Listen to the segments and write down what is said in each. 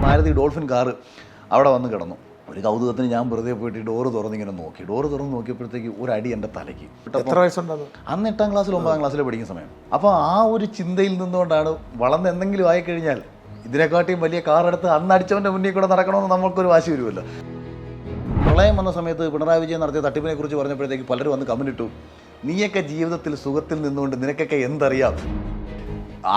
Maruti dolphin car അവിടെ വന്ന് കിടന്നു. ഒരു കൗതുകത്തിന് ഞാൻ വെറുതെ പോയിട്ട് ഡോറ് തുറന്നിങ്ങനെ നോക്കി. ഡോറ് തുറന്ന് നോക്കിയപ്പോഴത്തേക്ക് ഒരു അടി എൻ്റെ തലയ്ക്ക്. എത്ര വയസ്സുണ്ടായിരുന്നു? അന്ന് 8ാം ക്ലാസ്സിൽ 9ാം ക്ലാസ്സിൽ പഠിക്കുന്ന സമയം. അപ്പോൾ ആ ഒരു ചിന്തയിൽ നിന്നുകൊണ്ടാണ് വളർന്ന് എന്തെങ്കിലും ആയിക്കഴിഞ്ഞാൽ ഇതിനെക്കാട്ടിയും വലിയ കാറെടുത്ത് അന്ന് അടിച്ചവൻ്റെ മുന്നിൽ കൂടെ നടക്കണമെന്ന് നമ്മൾക്കൊരു വാശി വരുമല്ലോ. പ്രളയം വന്ന സമയത്ത് പിണറായി വിജയൻ നടത്തിയ തട്ടിപ്പിനെ കുറിച്ച് പറഞ്ഞപ്പോഴത്തേക്ക് പലരും വന്ന് കമന്റ് ഇട്ടു, നീയൊക്കെ ജീവിതത്തിൽ സുഖത്തിൽ നിന്നുകൊണ്ട് നിനക്കൊക്കെ എന്തറിയാം,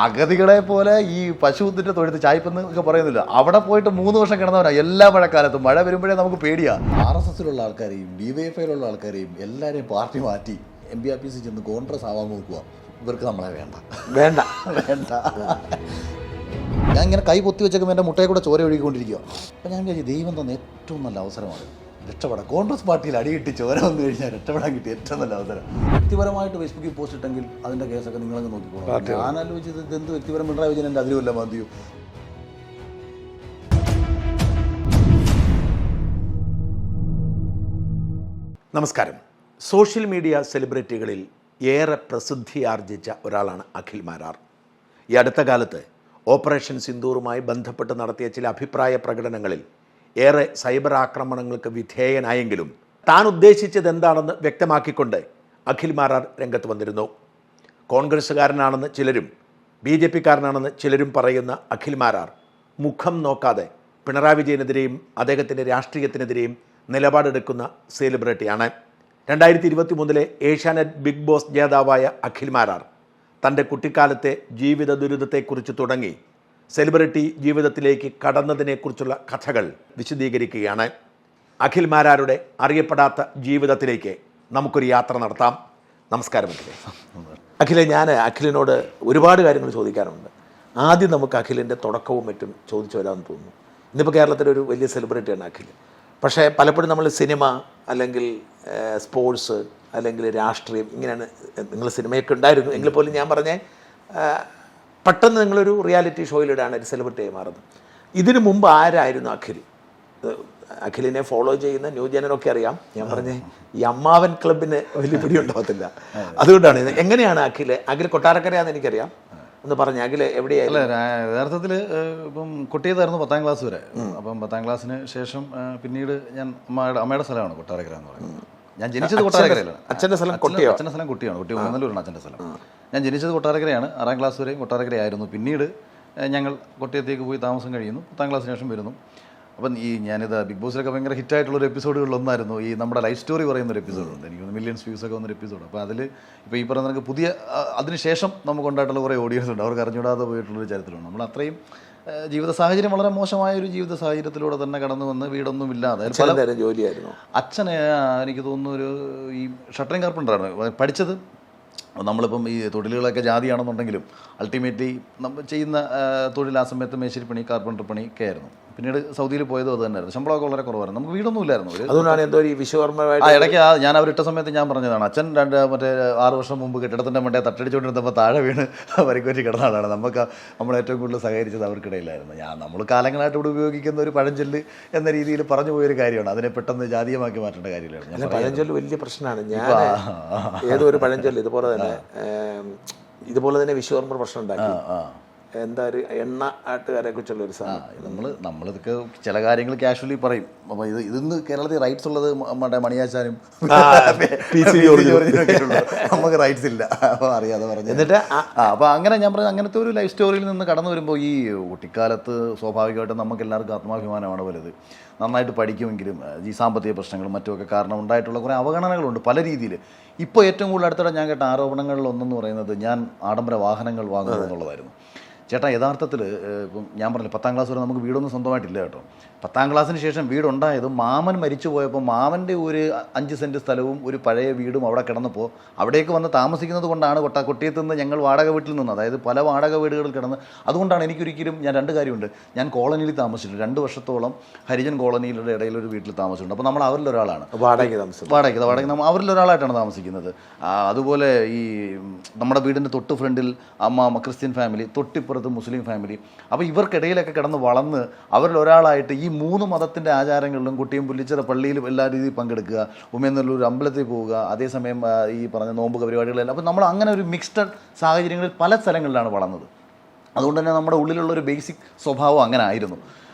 അഗതികളെ പോലെ ഈ പശുവിൻ്റെ തൊഴുത്ത് ചായ്പെന്ന് ഒക്കെ പറയുന്നില്ല, അവിടെ പോയിട്ട് 3 വർഷം കിടന്നവരാണ്. എല്ലാ മഴക്കാലത്തും മഴ വരുമ്പോഴേ നമുക്ക് പേടിയാണ്. RSSലുള്ള ആൾക്കാരെയും DYFIയിലുള്ള ആൾക്കാരെയും എല്ലാവരെയും പാർട്ടി മാറ്റി MPRPC ചെന്ന് കോൺഗ്രസ് ആവാൻ നോക്കുക. ഇവർക്ക് നമ്മളെ വേണ്ട. ഞാൻ ഇങ്ങനെ കൈ പൊത്തി വെച്ചേക്കുമ്പോൾ എൻ്റെ മുട്ടയെ കൂടെ ചോര ഒഴുകിക്കൊണ്ടിരിക്കുക. അപ്പോൾ ഞാൻ വിചാരിച്ചു ദൈവം തന്ന ഏറ്റവും നല്ല അവസരമാണ് രക്ഷപ്പെടാൻ. കോൺഗ്രസ് പാർട്ടിയിൽ അടിയിട്ട് ചോര വന്നു കഴിഞ്ഞാൽ രക്ഷപ്പെടാൻ കിട്ടിയ ഏറ്റവും നല്ല അവസരം. വ്യക്തിപരമായിട്ട് ഫേസ്ബുക്കിൽ പോസ്റ്റ് ഇട്ടെങ്കിൽ അതിൻ്റെ കേസൊക്കെ നിങ്ങളങ്ങ് നോക്കിക്കോളാം. ഞാൻ ആലോചിച്ചത് ഇതെന്ത് വ്യക്തിപരം പിണറായി വിജയൻ എൻ്റെ അതിലുമല്ല മതിയോ. നമസ്കാരം. സോഷ്യൽ മീഡിയ സെലിബ്രിറ്റികളിൽ ഏറെ പ്രസിദ്ധിയാർജിച്ച ഒരാളാണ് അഖിൽ മാരാർ. ഈ അടുത്ത കാലത്ത് ഓപ്പറേഷൻ സിന്ദൂറുമായി ബന്ധപ്പെട്ട് നടത്തിയ ചില അഭിപ്രായ പ്രകടനങ്ങളിൽ ഏറെ സൈബർ ആക്രമണങ്ങൾക്ക് വിധേയനായെങ്കിലും താൻ ഉദ്ദേശിച്ചത് എന്താണെന്ന് വ്യക്തമാക്കിക്കൊണ്ട് അഖിൽ മാരാർ രംഗത്ത് വന്നിരുന്നു. കോൺഗ്രസ്സുകാരനാണെന്ന് ചിലരും BJPക്കാരനാണെന്ന് ചിലരും പറയുന്ന അഖിൽ മാരാർ മുഖം നോക്കാതെ പിണറായി വിജയനെതിരെയും അദ്ദേഹത്തിൻ്റെ രാഷ്ട്രീയത്തിനെതിരെയും നിലപാടെടുക്കുന്ന സെലിബ്രിറ്റിയാണ്. 2023 ഏഷ്യാനെറ്റ് ബിഗ് ബോസ് ജേതാവായ അഖിൽ മാരാർ തൻ്റെ കുട്ടിക്കാലത്തെ ജീവിത ദുരിതത്തെക്കുറിച്ച് തുടങ്ങി സെലിബ്രിറ്റി ജീവിതത്തിലേക്ക് കടന്നതിനെക്കുറിച്ചുള്ള കഥകൾ വിശദീകരിക്കുകയാണ്. അഖിൽ മാരാരുടെ അറിയപ്പെടാത്ത ജീവിതത്തിലേക്ക് നമുക്കൊരു യാത്ര നടത്താം. നമസ്കാരം അഖിലേ. അഖിലെ, ഞാൻ അഖിലിനോട് ഒരുപാട് കാര്യങ്ങൾ ചോദിക്കാറുണ്ട്. ആദ്യം നമുക്ക് അഖിലിൻ്റെ തുടക്കവും മറ്റും ചോദിച്ചു വരാമെന്ന് തോന്നുന്നു. ഇന്നിപ്പോൾ കേരളത്തിലെ ഒരു വലിയ സെലിബ്രിറ്റിയാണ് അഖിൽ. പക്ഷേ പലപ്പോഴും നമ്മൾ സിനിമ അല്ലെങ്കിൽ സ്പോർട്സ് അല്ലെങ്കിൽ രാഷ്ട്രീയം ഇങ്ങനെയാണ്. നിങ്ങൾ സിനിമയൊക്കെ ഉണ്ടായിരുന്നു എങ്കിൽ പോലും ഞാൻ പറഞ്ഞ പെട്ടെന്ന് നിങ്ങളൊരു റിയാലിറ്റി ഷോയിലൂടെയാണ് ഒരു സെലിബ്രിറ്റിയായി മാറുന്നത്. ഇതിനു മുമ്പ് ആരായിരുന്നു അഖിൽ? അഖിലിനെ ഫോളോ ചെയ്യുന്ന ന്യൂ ജനറൊക്കെ അറിയാം. ഞാൻ പറഞ്ഞ ഈ അമ്മാവൻ ക്ലബിന് വലിയ പിടി ഉണ്ടാകത്തില്ല. അതുകൊണ്ടാണ്. എങ്ങനെയാണ് അഖിൽ കൊട്ടാരക്കരയാണെന്ന് എനിക്കറിയാം. ഒന്ന് പറഞ്ഞ അഖിൽ എവിടെയായിരുന്നു? യഥാർത്ഥത്തിൽ ഇപ്പം കൊട്ടിയതായിരുന്നു 10ാം ക്ലാസ് വരെ. അപ്പം 10ാം ക്ലാസ്സിന് ശേഷം പിന്നീട് ഞാൻ അമ്മയുടെ സ്ഥലമാണ് കൊട്ടാരക്കര എന്ന് പറയുന്നത്. ഞാൻ ജനിച്ചത് കൊട്ടാരക്കരയിലാണ്. അച്ഛൻ്റെ സ്ഥലം കൊട്ടിയോ? അച്ഛൻ്റെ സ്ഥലം കൊട്ടിയാണ്. കൊട്ടി ഉമ്മന്നല്ലൂരാണ് അച്ഛൻ്റെ സ്ഥലം. ഞാൻ ജനിച്ചത് കൊട്ടാരക്കരയാണ്. 6ാം ക്ലാസ് വരെയും കൊട്ടാരക്കരയായിരുന്നു. പിന്നീട് ഞങ്ങൾ കൊട്ടിയത്തേക്ക് പോയി താമസം കഴിയുന്നു. 10ാം ക്ലാസ്സിന് ശേഷം വരുന്നു. അപ്പം ഞാനിത് ബിഗ് ബോസിലൊക്കെ ഭയങ്കര ഹിറ്റായിട്ടുള്ളൊരു എപ്പിസോഡുകളിലൊന്നായിരുന്നു ഈ നമ്മുടെ ലൈഫ് സ്റ്റോറി പറയുന്നൊരു എപ്പിസോഡുണ്ട്. എനിക്ക് മില്യൺസ് വ്യൂസൊക്കെ വന്നൊരു എപ്പിസോഡ്. അപ്പോൾ അതിൽ ഇപ്പോൾ ഈ പറയുന്ന നമുക്ക് പുതിയ അതിനുശേഷം നമുക്കുണ്ടായിട്ടുള്ള കുറേ ഓഡിയൻസ് ഉണ്ട്. അവർക്ക് അറിഞ്ഞുകൂടാതെ പോയിട്ടുള്ളൊരു ചരിത്രമാണ്. നമ്മൾ അത്രയും ജീവിത സാഹചര്യം വളരെ മോശമായ ഒരു ജീവിത സാഹചര്യത്തിലൂടെ തന്നെ കടന്നു വന്ന് വീടൊന്നും ഇല്ലാതെ ജോലിയായിരുന്നു. അച്ഛനെ എനിക്ക് തോന്നുന്നു ഒരു ഈ ഷട്ടറിങ് കാർപ്പൻ്ററാണ് പഠിച്ചത്. നമ്മളിപ്പം ഈ തൊഴിലുകളൊക്കെ ജാതിയാണെന്നുണ്ടെങ്കിലും അൾട്ടിമേറ്റ്ലി നമ്മൾ ചെയ്യുന്ന തൊഴിൽ ആ സമയത്ത് മേശരി പണി, കാർപ്പൻ്റർ പണി ഒക്കെ ആയിരുന്നു. പിന്നീട് സൗദിയിൽ പോയതും അത് തന്നെയായിരുന്നു. ശമ്പളമൊക്കെ വളരെ കുറവായിരുന്നു. നമുക്ക് വീടൊന്നും ഇല്ലായിരുന്നു. അതുകൊണ്ടാണ് എന്തോ ഈ വിശ്വകർമ്മ ഇടയ്ക്ക് ഞാൻ അവരിട്ട സമയത്ത് ഞാൻ പറഞ്ഞതാണ്, അച്ഛൻ 6 വർഷം മുമ്പ് കെട്ടിടത്തിൻ്റെ മണ്ടേ തട്ടടിച്ചുകൊണ്ടിരുന്നപ്പോൾ താഴെ വീണ് പരിക്കുപറ്റി കിടന്നതാണ്. നമ്മൾ ഏറ്റവും കൂടുതൽ സഹകരിച്ചത് അവർക്കിടയിലായിരുന്നു. നമ്മൾ കാലങ്ങളായിട്ട് ഇവിടെ ഉപയോഗിക്കുന്ന ഒരു പഴഞ്ചൊല്ല് എന്ന രീതിയിൽ പറഞ്ഞു പോയൊരു കാര്യമാണ്. അതിനെ പെട്ടെന്ന് ജാതീയമാക്കി മാറ്റേണ്ട കാര്യമില്ലായിരുന്നു. പഴഞ്ചൊല്ല് വലിയ പ്രശ്നമാണ്. ഞാൻ ഏതോ ഒരു പഴഞ്ചൊല്ല് ഇതുപോലെ തന്നെ വിശ്വകർമ്മ പ്രശ്നം ഉണ്ടാക്കി. എന്താ ഒരു എണ്ണ ആട്ടുകാരെ കുറിച്ചുള്ള ഒരു സാധനം. നമ്മളിതൊക്കെ ചില കാര്യങ്ങൾ കാഷ്വലി പറയും. അപ്പോൾ ഇന്ന് കേരളത്തിൽ റൈറ്റ്സ് ഉള്ളത് മണിയാച്ചാനും നമുക്ക് റൈറ്റ്സ് ഇല്ല. അപ്പോൾ അറിയാതെ പറഞ്ഞു. എന്നിട്ട് അപ്പോൾ അങ്ങനെ ഞാൻ പറഞ്ഞത് അങ്ങനത്തെ ഒരു ലൈഫ് സ്റ്റോറിയിൽ നിന്ന് കടന്നു വരുമ്പോൾ ഈ കുട്ടിക്കാലത്ത് സ്വാഭാവികമായിട്ടും നമുക്ക് എല്ലാവർക്കും ആത്മാഭിമാനമാണ് വലുത്. നന്നായിട്ട് പഠിക്കുമെങ്കിലും ഈ സാമ്പത്തിക പ്രശ്നങ്ങളും മറ്റുമൊക്കെ കാരണം ഉണ്ടായിട്ടുള്ള കുറേ അവഗണനകളുണ്ട് പല രീതിയിൽ. ഇപ്പോൾ ഏറ്റവും കൂടുതൽ അടുത്തിടെ ഞാൻ കേട്ട ആരോപണങ്ങളിലൊന്നെന്ന് പറയുന്നത് ഞാൻ ആഡംബര വാഹനങ്ങൾ വാങ്ങുന്നു എന്നുള്ളതായിരുന്നു. ചേട്ടാ, യഥാർത്ഥത്തിൽ ഇപ്പം ഞാൻ പറഞ്ഞില്ല 10ാം ക്ലാസ് വരെ നമുക്ക് വീടൊന്നും സ്വന്തമായിട്ടില്ല കേട്ടോ. 10ാം ക്ലാസ്സിന് ശേഷം വീടുണ്ടായത് മാമൻ മരിച്ചു പോയപ്പോൾ മാമൻ്റെ ഒരു 5 സെൻറ്റ് സ്ഥലവും ഒരു പഴയ വീടും അവിടെ കിടന്നപ്പോൾ അവിടേക്ക് വന്ന് താമസിക്കുന്നത് കൊണ്ടാണ് കൊട്ടിയത്ത് നിന്ന് ഞങ്ങൾ വാടക വീട്ടിൽ നിന്ന്, അതായത് പല വാടക വീടുകളിൽ കിടന്ന്. അതുകൊണ്ടാണ് എനിക്കൊരിക്കലും ഞാൻ 2 കാര്യമുണ്ട്. ഞാൻ കോളനിയിൽ താമസിച്ചിട്ടുണ്ട് 2 വർഷത്തോളം. ഹരിജൻ കോളനിയുടെ ഇടയിലൊരു വീട്ടിൽ താമസിച്ചിട്ടുണ്ട്. അപ്പോൾ നമ്മൾ അവരിലൊരാളാണ്. വാടക നമ്മൾ അവരിലൊരാളായിട്ടാണ് താമസിക്കുന്നത്. അതുപോലെ ഈ നമ്മുടെ വീടിൻ്റെ തൊട്ട് ഫ്രണ്ടിൽ അമ്മ ക്രിസ്ത്യൻ ഫാമിലി, തൊട്ടിപ്പുറത്ത് മുസ്ലിം ഫാമിലി. അപ്പോൾ ഇവർക്കിടയിലൊക്കെ കിടന്ന് വളർന്ന് അവരിലൊരാളായിട്ട് ഈ 3 മതത്തിൻ്റെ ആചാരങ്ങളിലും കുട്ടിയും പുല്ലിച്ചിറ പള്ളിയിലും എല്ലാ രീതിയിൽ പങ്കെടുക്കുക, ഉമ്മയെന്നുള്ളൊരു അമ്പലത്തിൽ പോവുക, അതേസമയം ഈ പറഞ്ഞ നോമ്പ് പരിപാടികളെല്ലാം. അപ്പോൾ നമ്മൾ അങ്ങനെ ഒരു മിക്സ്ഡ് സാഹചര്യങ്ങളിൽ പല സ്ഥലങ്ങളിലാണ് വളർന്നത്. അതുകൊണ്ട് തന്നെ നമ്മുടെ ഉള്ളിലുള്ള ഒരു ബേസിക് സ്വഭാവം അങ്ങനെ ആയിരുന്നു.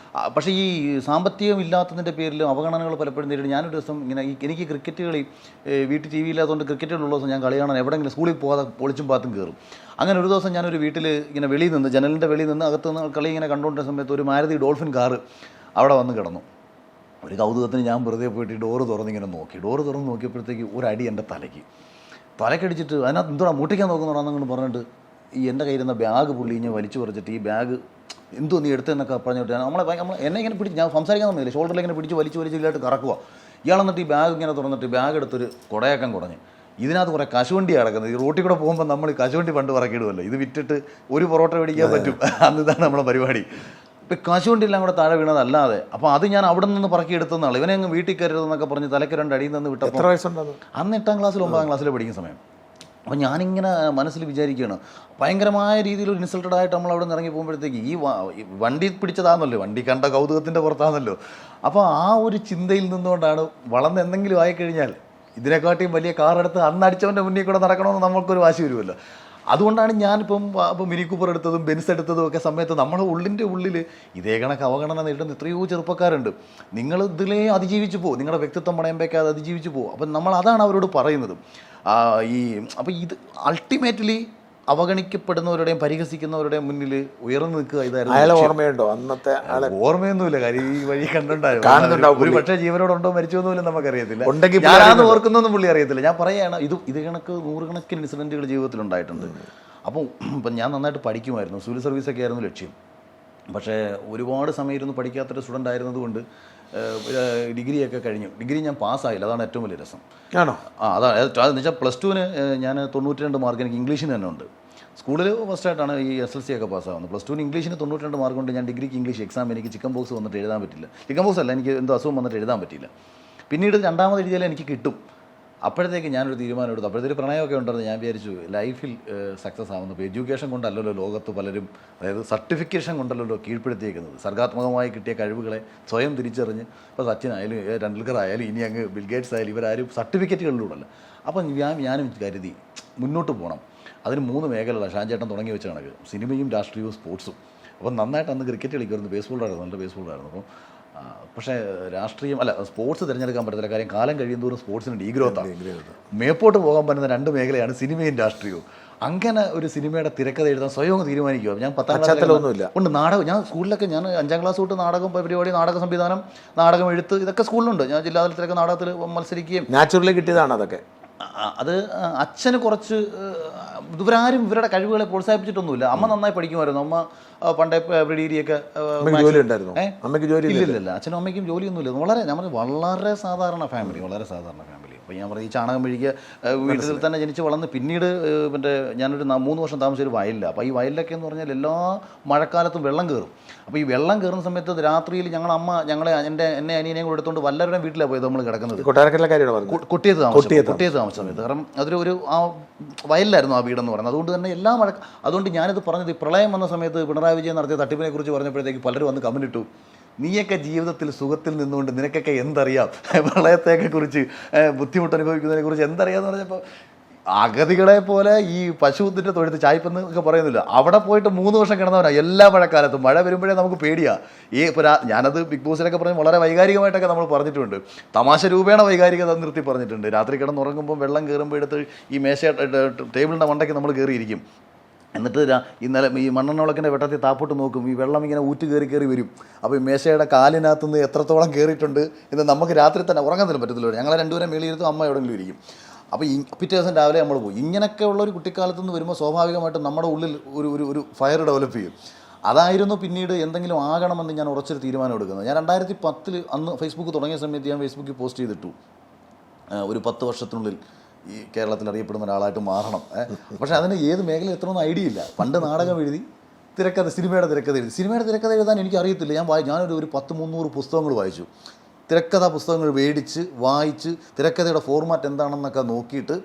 പക്ഷേ ഈ സാമ്പത്തികം ഇല്ലാത്തതിൻ്റെ പേരിൽ അവഗണനകൾ പലപ്പോഴും നേരിടും. ഞാനൊരു ദിവസം ഇങ്ങനെ എനിക്ക് ക്രിക്കറ്റ് കളി വീട്ടിൽ TV ഇല്ലാത്തതുകൊണ്ട് ക്രിക്കറ്റുള്ള ദിവസം ഞാൻ കളി കാണാൻ എവിടെയെങ്കിലും സ്കൂളിൽ പോകാതെ പൊളിച്ചും പാത്തും കയറും. അങ്ങനെ ഒരു ദിവസം ഞാനൊരു വീട്ടിൽ ഇങ്ങനെ വെളിയിൽ നിന്ന് ജനലിൻ്റെ വെളിയിൽ നിന്ന് അകത്തുനിന്ന് കളി ഇങ്ങനെ കണ്ടുകൊണ്ടിരുന്ന സമയത്ത് ഒരു മാരുതി ഡോൾഫിൻ കാറ് അവിടെ വന്ന് കിടന്നു. ഒരു കൗതുകത്തിന് ഞാൻ വെറുതെ പോയിട്ട് ഡോറ് തുറന്നിങ്ങനെ നോക്കി. ഡോറ് തുറന്ന് നോക്കിയപ്പോഴത്തേക്ക് ഒരു അടി എൻ്റെ തലക്കടിച്ചിട്ട് അതിനകത്ത് എന്തുവാ മൂട്ടിക്കാൻ നോക്കുന്നതാണെന്ന് പറഞ്ഞിട്ട് ഈ എൻ്റെ കയ്യിൽ ബാഗ് പുള്ളി ഇങ്ങനെ വലിച്ചു പറിച്ചിട്ട് ഈ ബാഗ് എന്തോ നീ എടുത്തെന്നൊക്കെ പറഞ്ഞിട്ട് എന്നെ ഇങ്ങനെ പിടിച്ച് ഞാൻ സംസാരിക്കാൻ തന്നില്ല, ഷോൾഡറിൽ ഇങ്ങനെ പിടിച്ച് വലിച്ചു ഇല്ലായിട്ട് കറക്കുക. ഇയാളെന്നിട്ട് ഈ ബാഗ് ഇങ്ങനെ തുറന്നിട്ട് ബാഗ് എടുത്തൊരു കുടയാക്കാൻ കുടഞ്ഞ് ഇതിനകത്ത് കുറേ കശുവണ്ടി കിടക്കുന്നത്. ഈ റോട്ടിൽ കൂടെ പോകുമ്പോൾ നമ്മൾ ഈ കശുവണ്ടി പണ്ട് പറക്കിയിടുമല്ലോ, ഇത് വിറ്റിട്ട് ഒരു പൊറോട്ട മേടിക്കാൻ പറ്റും, അന്ന് ഇതാണ് നമ്മളെ പരിപാടി. ഇപ്പം കശുവണ്ടി എല്ലാം കൂടെ താഴെ വീണതല്ലാതെ അപ്പോൾ അത് ഞാൻ അവിടെ നിന്ന് പറക്കിയെടുത്തതാണ്. ഇവനെ അങ്ങ് വീട്ടിൽ കയറരുതെന്നൊക്കെ പറഞ്ഞ് തലയ്ക്ക് 2 അടിയിൽ നിന്ന് വിട്ടപ്പോൾ അന്ന് 8ാം ക്ലാസ്സിൽ 9ാം ക്ലാസ്സിൽ പഠിക്കുന്ന സമയം. അപ്പോൾ ഞാനിങ്ങനെ മനസ്സിൽ വിചാരിക്കുകയാണ്, ഭയങ്കരമായ രീതിയിൽ ഒരു ഇൻസൾട്ടഡ് ആയിട്ട് നമ്മൾ അവിടെ നിന്ന് ഇറങ്ങി പോകുമ്പോഴത്തേക്ക് ഈ വണ്ടി പിടിച്ചതാണല്ലോ, വണ്ടി കണ്ട കൗതുകത്തിൻ്റെ പുറത്താണല്ലോ. അപ്പോൾ ആ ഒരു ചിന്തയിൽ നിന്നുകൊണ്ടാണ് വളർന്ന് എന്തെങ്കിലും ആയിക്കഴിഞ്ഞാൽ ഇതിനെക്കാട്ടിയും വലിയ കാറെടുത്ത് അന്നടിച്ചവൻ്റെ മുന്നിൽ കൂടെ നടക്കണമെന്ന് നമ്മൾക്കൊരു വാശി വരുമല്ലോ. അതുകൊണ്ടാണ് ഞാനിപ്പം മിനി കൂപ്പർ എടുത്തതും ബെൻസ് എടുത്തതും ഒക്കെ സമയത്ത് നമ്മുടെ ഉള്ളിൽ ഇതേ കണക്ക് അവഗണന നേരിടുന്ന എത്രയോ ചെറുപ്പക്കാരുണ്ട്. നിങ്ങൾ ഇതിലേ അതിജീവിച്ചു പോകും, നിങ്ങളുടെ വ്യക്തിത്വം പണയം വയ്ക്കാതെ അതിജീവിച്ചു പോകും. അപ്പം നമ്മൾ അതാണ് അവരോട് പറയുന്നത്. അപ്പോൾ ഇത് അൾട്ടിമേറ്റ്ലി അവഗണിക്കപ്പെടുന്നവരുടെയും പരിഹസിക്കുന്നവരുടെയും മുന്നിൽ ഉയർന്നു നിൽക്കുക. ഇതായിരുന്നു. ഓർമ്മയുണ്ടോ അന്നത്തെ? ഓർമ്മയൊന്നുമില്ല, കാര്യം ഈ വഴി കണ്ടിട്ടുണ്ടായിരുന്നു. ഒരു പക്ഷേ ജീവനോടുണ്ടോ മരിച്ചോന്നുമില്ല നമുക്കറിയത്തില്ല, ഞാനാന്ന് ഓർക്കുന്നൊന്നും പുള്ളി അറിയത്തില്ല. ഞാൻ പറയുകയാണ്, ഇത് കണക്ക് നൂറുകണക്കിന് ഇൻസിഡൻറ്റുകൾ ജീവിതത്തിൽ ഉണ്ടായിട്ടുണ്ട്. ഇപ്പം ഞാൻ നന്നായിട്ട് പഠിക്കുമായിരുന്നു, സിവിൽ സർവീസൊക്കെ ആയിരുന്നു ലക്ഷ്യം. പക്ഷേ ഒരുപാട് സമയം ഇരുന്ന് പഠിക്കാത്തൊരു സ്റ്റുഡൻ്റ് ആയിരുന്നതുകൊണ്ട് ഡിഗ്രിയൊക്കെ കഴിഞ്ഞു. ഡിഗ്രി ഞാൻ പാസ്സായില്ല, അതാണ് ഏറ്റവും വലിയ രസം. ആണോ? അതാണ്. അതെന്ന് വെച്ചാൽ +2 ഞാൻ 92 മാർക്ക് എനിക്ക് ഇംഗ്ലീഷിന് തന്നെ ഉണ്ട്. സ്കൂളിൽ ഫസ്റ്റായിട്ടാണ് ഈ SLC ഒക്കെ പാസ്സാകുന്നത്. +2 ഇംഗ്ലീഷിന് 92 മാർക്ക് കൊണ്ട് ഞാൻ ഡിഗ്രിക്ക് ഇംഗ്ലീഷ് എക്സാം എനിക്ക് ചിക്കൻ ബോക്സ് വന്നിട്ട് എഴുതാൻ പറ്റില്ല. ചിക്കൻ ബോക്സ് അല്ല, എനിക്ക് എന്തോ അസുഖം വന്നിട്ട് എഴുതാൻ പറ്റില്ല. പിന്നീട് 2ാമത് എഴുതിയാൽ എനിക്ക് കിട്ടും. അപ്പോഴത്തേക്ക് ഞാനൊരു തീരുമാനം എടുത്തു. അപ്പോഴത്തേക്ക് പ്രണയമൊക്കെ ഉണ്ടായിരുന്നു. ഞാൻ വിചാരിച്ചു ലൈഫിൽ സക്സസ് ആവുന്നു. ഇപ്പോൾ എഡ്യൂക്കേഷൻ കൊണ്ടല്ലല്ലോ ലോകത്ത് പലരും, അതായത് സർട്ടിഫിക്കേഷൻ കൊണ്ടല്ലോ കീഴ്പ്പെടുത്തിയേക്കുന്നത്. സർഗാത്മകമായി കിട്ടിയ കഴിവുകളെ സ്വയം തിരിച്ചറിഞ്ഞ്, ഇപ്പോൾ സച്ചിൻ ആയാലും ടെണ്ടുൽക്കർ ആയാലും ഇനി അങ്ങ് ബിൽഗേറ്റ്സ് ആയാലും ഇവരാരും സർട്ടിഫിക്കറ്റുകളിലൂടെയല്ല. അപ്പം ഞാനും കരുതി മുന്നോട്ട് പോകണം. അതിന് 3 മേഖലകളാണ് ഷാൻചേട്ടൻ തുടങ്ങി വെച്ച കണക്ക്: സിനിമയും രാഷ്ട്രീയവും സ്പോർട്സും. അപ്പം നന്നായിട്ട് അന്ന് ക്രിക്കറ്റ് കളിക്കുമായിരുന്നു, ബേസ്ബോളായിരുന്നു, നല്ല ബേസ്ബോളായിരുന്നു. അപ്പം പക്ഷേ രാഷ്ട്രീയം അല്ല, സ്പോർട്സ് തിരഞ്ഞെടുക്കാൻ പറ്റത്തില്ല. കാര്യം കാലം കഴിയുന്തോറും സ്പോർട്സിന് ഡീഗ്രോത്താണ്. മേപ്പോട്ട് പോകാൻ പറ്റുന്ന 2 മേഖലയാണ് സിനിമയും രാഷ്ട്രീയവും. അങ്ങനെ ഒരു സിനിമയുടെ തിരക്കഥ എഴുതാൻ സ്വയം തീരുമാനിക്കുക. ഞാൻ 10ാം ക്ലാസ്സിലൊന്നുമില്ല ഉണ്ട് നാടകം. ഞാൻ സ്കൂളിലൊക്കെ ഞാൻ 5ാം ക്ലാസ് തൊട്ട് നാടകം പരിപാടി, നാടക സംവിധാനം, നാടകം എഴുത്ത്, ഇതൊക്കെ സ്കൂളിലുണ്ട്. ഞാൻ ജില്ലാതലത്തിലൊക്കെ നാടകത്തിൽ മത്സരിക്കുകയും നാച്ചുറലി കിട്ടിയതാണ് അതൊക്കെ. അത് അച്ഛന് കുറച്ച് ഇവരാരും ഇവരുടെ കഴിവുകളെ പ്രോത്സാഹിപ്പിച്ചിട്ടൊന്നുമില്ല. അമ്മ നന്നായി പഠിക്കുമായിരുന്നു. അമ്മ പണ്ടേ ഡിഗ്രിയൊക്കെ ഇല്ലില്ല. അച്ഛനും അമ്മയ്ക്കും ജോലിയൊന്നുമില്ല. വളരെ സാധാരണ ഫാമിലി, വളരെ സാധാരണ ഫാമിലി. അപ്പോൾ ഞാൻ പറയും, ഈ ചാണകം മെഴുകിയ വീട്ടിൽ തന്നെ ജനിച്ച് വളർന്ന് പിന്നീട് ഞാനൊരു 3 വർഷം താമസിച്ചൊരു വയലില്ല. അപ്പോൾ ഈ വയലിലൊക്കെ എന്ന് പറഞ്ഞാൽ എല്ലാ മഴക്കാലത്തും വെള്ളം കയറും. അപ്പോൾ ഈ വെള്ളം കയറുന്ന സമയത്ത് രാത്രിയിൽ ഞങ്ങളെ എന്നെ അനിയനെയും കൂടെ എടുത്തുകൊണ്ട് വല്ലവരുടെയും വീട്ടിലാണ് പോയത് നമ്മൾ കിടക്കുന്നത്. കൊട്ടിയത്ത് താമസിച്ച സമയത്ത്. കാരണം അതൊരു ആ വയലിലായിരുന്നു ആ വീടെന്ന് പറയുന്നത്. അതുകൊണ്ട് തന്നെ അതുകൊണ്ട് ഞാനിത് പറഞ്ഞത്, ഈ പ്രളയം വന്ന സമയത്ത് പിണറായി വിജയൻ നടത്തിയ തട്ടിപ്പിനെ കുറിച്ച് പറഞ്ഞപ്പോഴത്തേക്ക് പലരും വന്ന് കമന്റ് ഇട്ടു, നീയൊക്കെ ജീവിതത്തിൽ സുഖത്തിൽ നിന്നുകൊണ്ട് നിനക്കൊക്കെ എന്തറിയാം, പ്രളയത്തെയൊക്കെ കുറിച്ച് ബുദ്ധിമുട്ട് അനുഭവിക്കുന്നതിനെ കുറിച്ച് എന്തറിയാമെന്ന് പറഞ്ഞപ്പോൾ അഗതികളെ പോലെ ഈ പശുവിൻ്റെ തൊഴുത്ത് ചായ്പെന്ന് ഒക്കെ പറയുന്നില്ല. അവിടെ പോയിട്ട് 3 വർഷം കിടന്നവനാണ്. എല്ലാ മഴക്കാലത്തും മഴ വരുമ്പോഴേ നമുക്ക് പേടിയാണ്. ഞാനത് ബിഗ് ബോസിലൊക്കെ പറഞ്ഞ് വളരെ വൈകാരികമായിട്ടൊക്കെ നമ്മൾ പറഞ്ഞിട്ടുണ്ട്. തമാശ രൂപേണ വൈകാരികത നിർത്തി പറഞ്ഞിട്ടുണ്ട്. രാത്രി കിടന്നുറങ്ങുമ്പോൾ വെള്ളം കയറുമ്പോൾ എടുത്ത് ഈ ടേബിളിൻ്റെ മണ്ടയ്ക്ക് നമ്മൾ കയറിയിരിക്കും. എന്നിട്ട് ഇന്നലെ ഈ മണ്ണെണ്ണ വെട്ടത്തിൽ താപ്പോട്ട് നോക്കും. ഈ വെള്ളം ഇങ്ങനെ ഊറ്റ് കയറി വരും. അപ്പോൾ ഈ മേശയുടെ കാലിനകത്തുനിന്ന് എത്രത്തോളം കയറിയിട്ടുണ്ട് എന്ന് നമുക്ക് രാത്രി തന്നെ ഉറങ്ങാൻ പറ്റത്തില്ല. ഞങ്ങളെ 2 പേരെ മേളിയിരുത്തും, അമ്മ എവിടെയെങ്കിലും ഇരിക്കും. അപ്പോൾ പിറ്റേ ദിവസം രാവിലെ നമ്മൾ പോകും. ഇങ്ങനെയൊക്കെ ഉള്ള ഒരു കുട്ടിക്കാലത്തു നിന്ന് വരുമ്പോൾ സ്വാഭാവികമായിട്ടും നമ്മുടെ ഉള്ളിൽ ഒരു ഫയർ ഡെവലപ്പ് ചെയ്യും. അതായിരുന്നു പിന്നീട് എന്തെങ്കിലും ആകണമെന്ന് ഞാൻ ഉറച്ചൊരു തീരുമാനം എടുക്കുന്നത്. ഞാൻ 2010 അന്ന് ഫേസ്ബുക്ക് തുടങ്ങിയ സമയത്ത് ഞാൻ ഫേസ്ബുക്കിൽ പോസ്റ്റ് ചെയ്തിട്ടു, ഒരു 10 വർഷത്തിനുള്ളിൽ ഈ കേരളത്തിൽ അറിയപ്പെടുന്ന ഒരാളായിട്ട് മാറണം. പക്ഷേ അതിന് ഏത് മേഖല എത്തണമെന്ന് ഐഡിയ ഇല്ല. പണ്ട് നാടകം എഴുതി, സിനിമയുടെ തിരക്കഥ എഴുതാൻ എനിക്കറിയത്തില്ല. ഞാനൊരു 100-300 പുസ്തകങ്ങൾ വായിച്ചു. തിരക്കഥാ പുസ്തകങ്ങൾ മേടിച്ച് വായിച്ച് തിരക്കഥയുടെ ഫോർമാറ്റ് എന്താണെന്നൊക്കെ നോക്കിയിട്ട്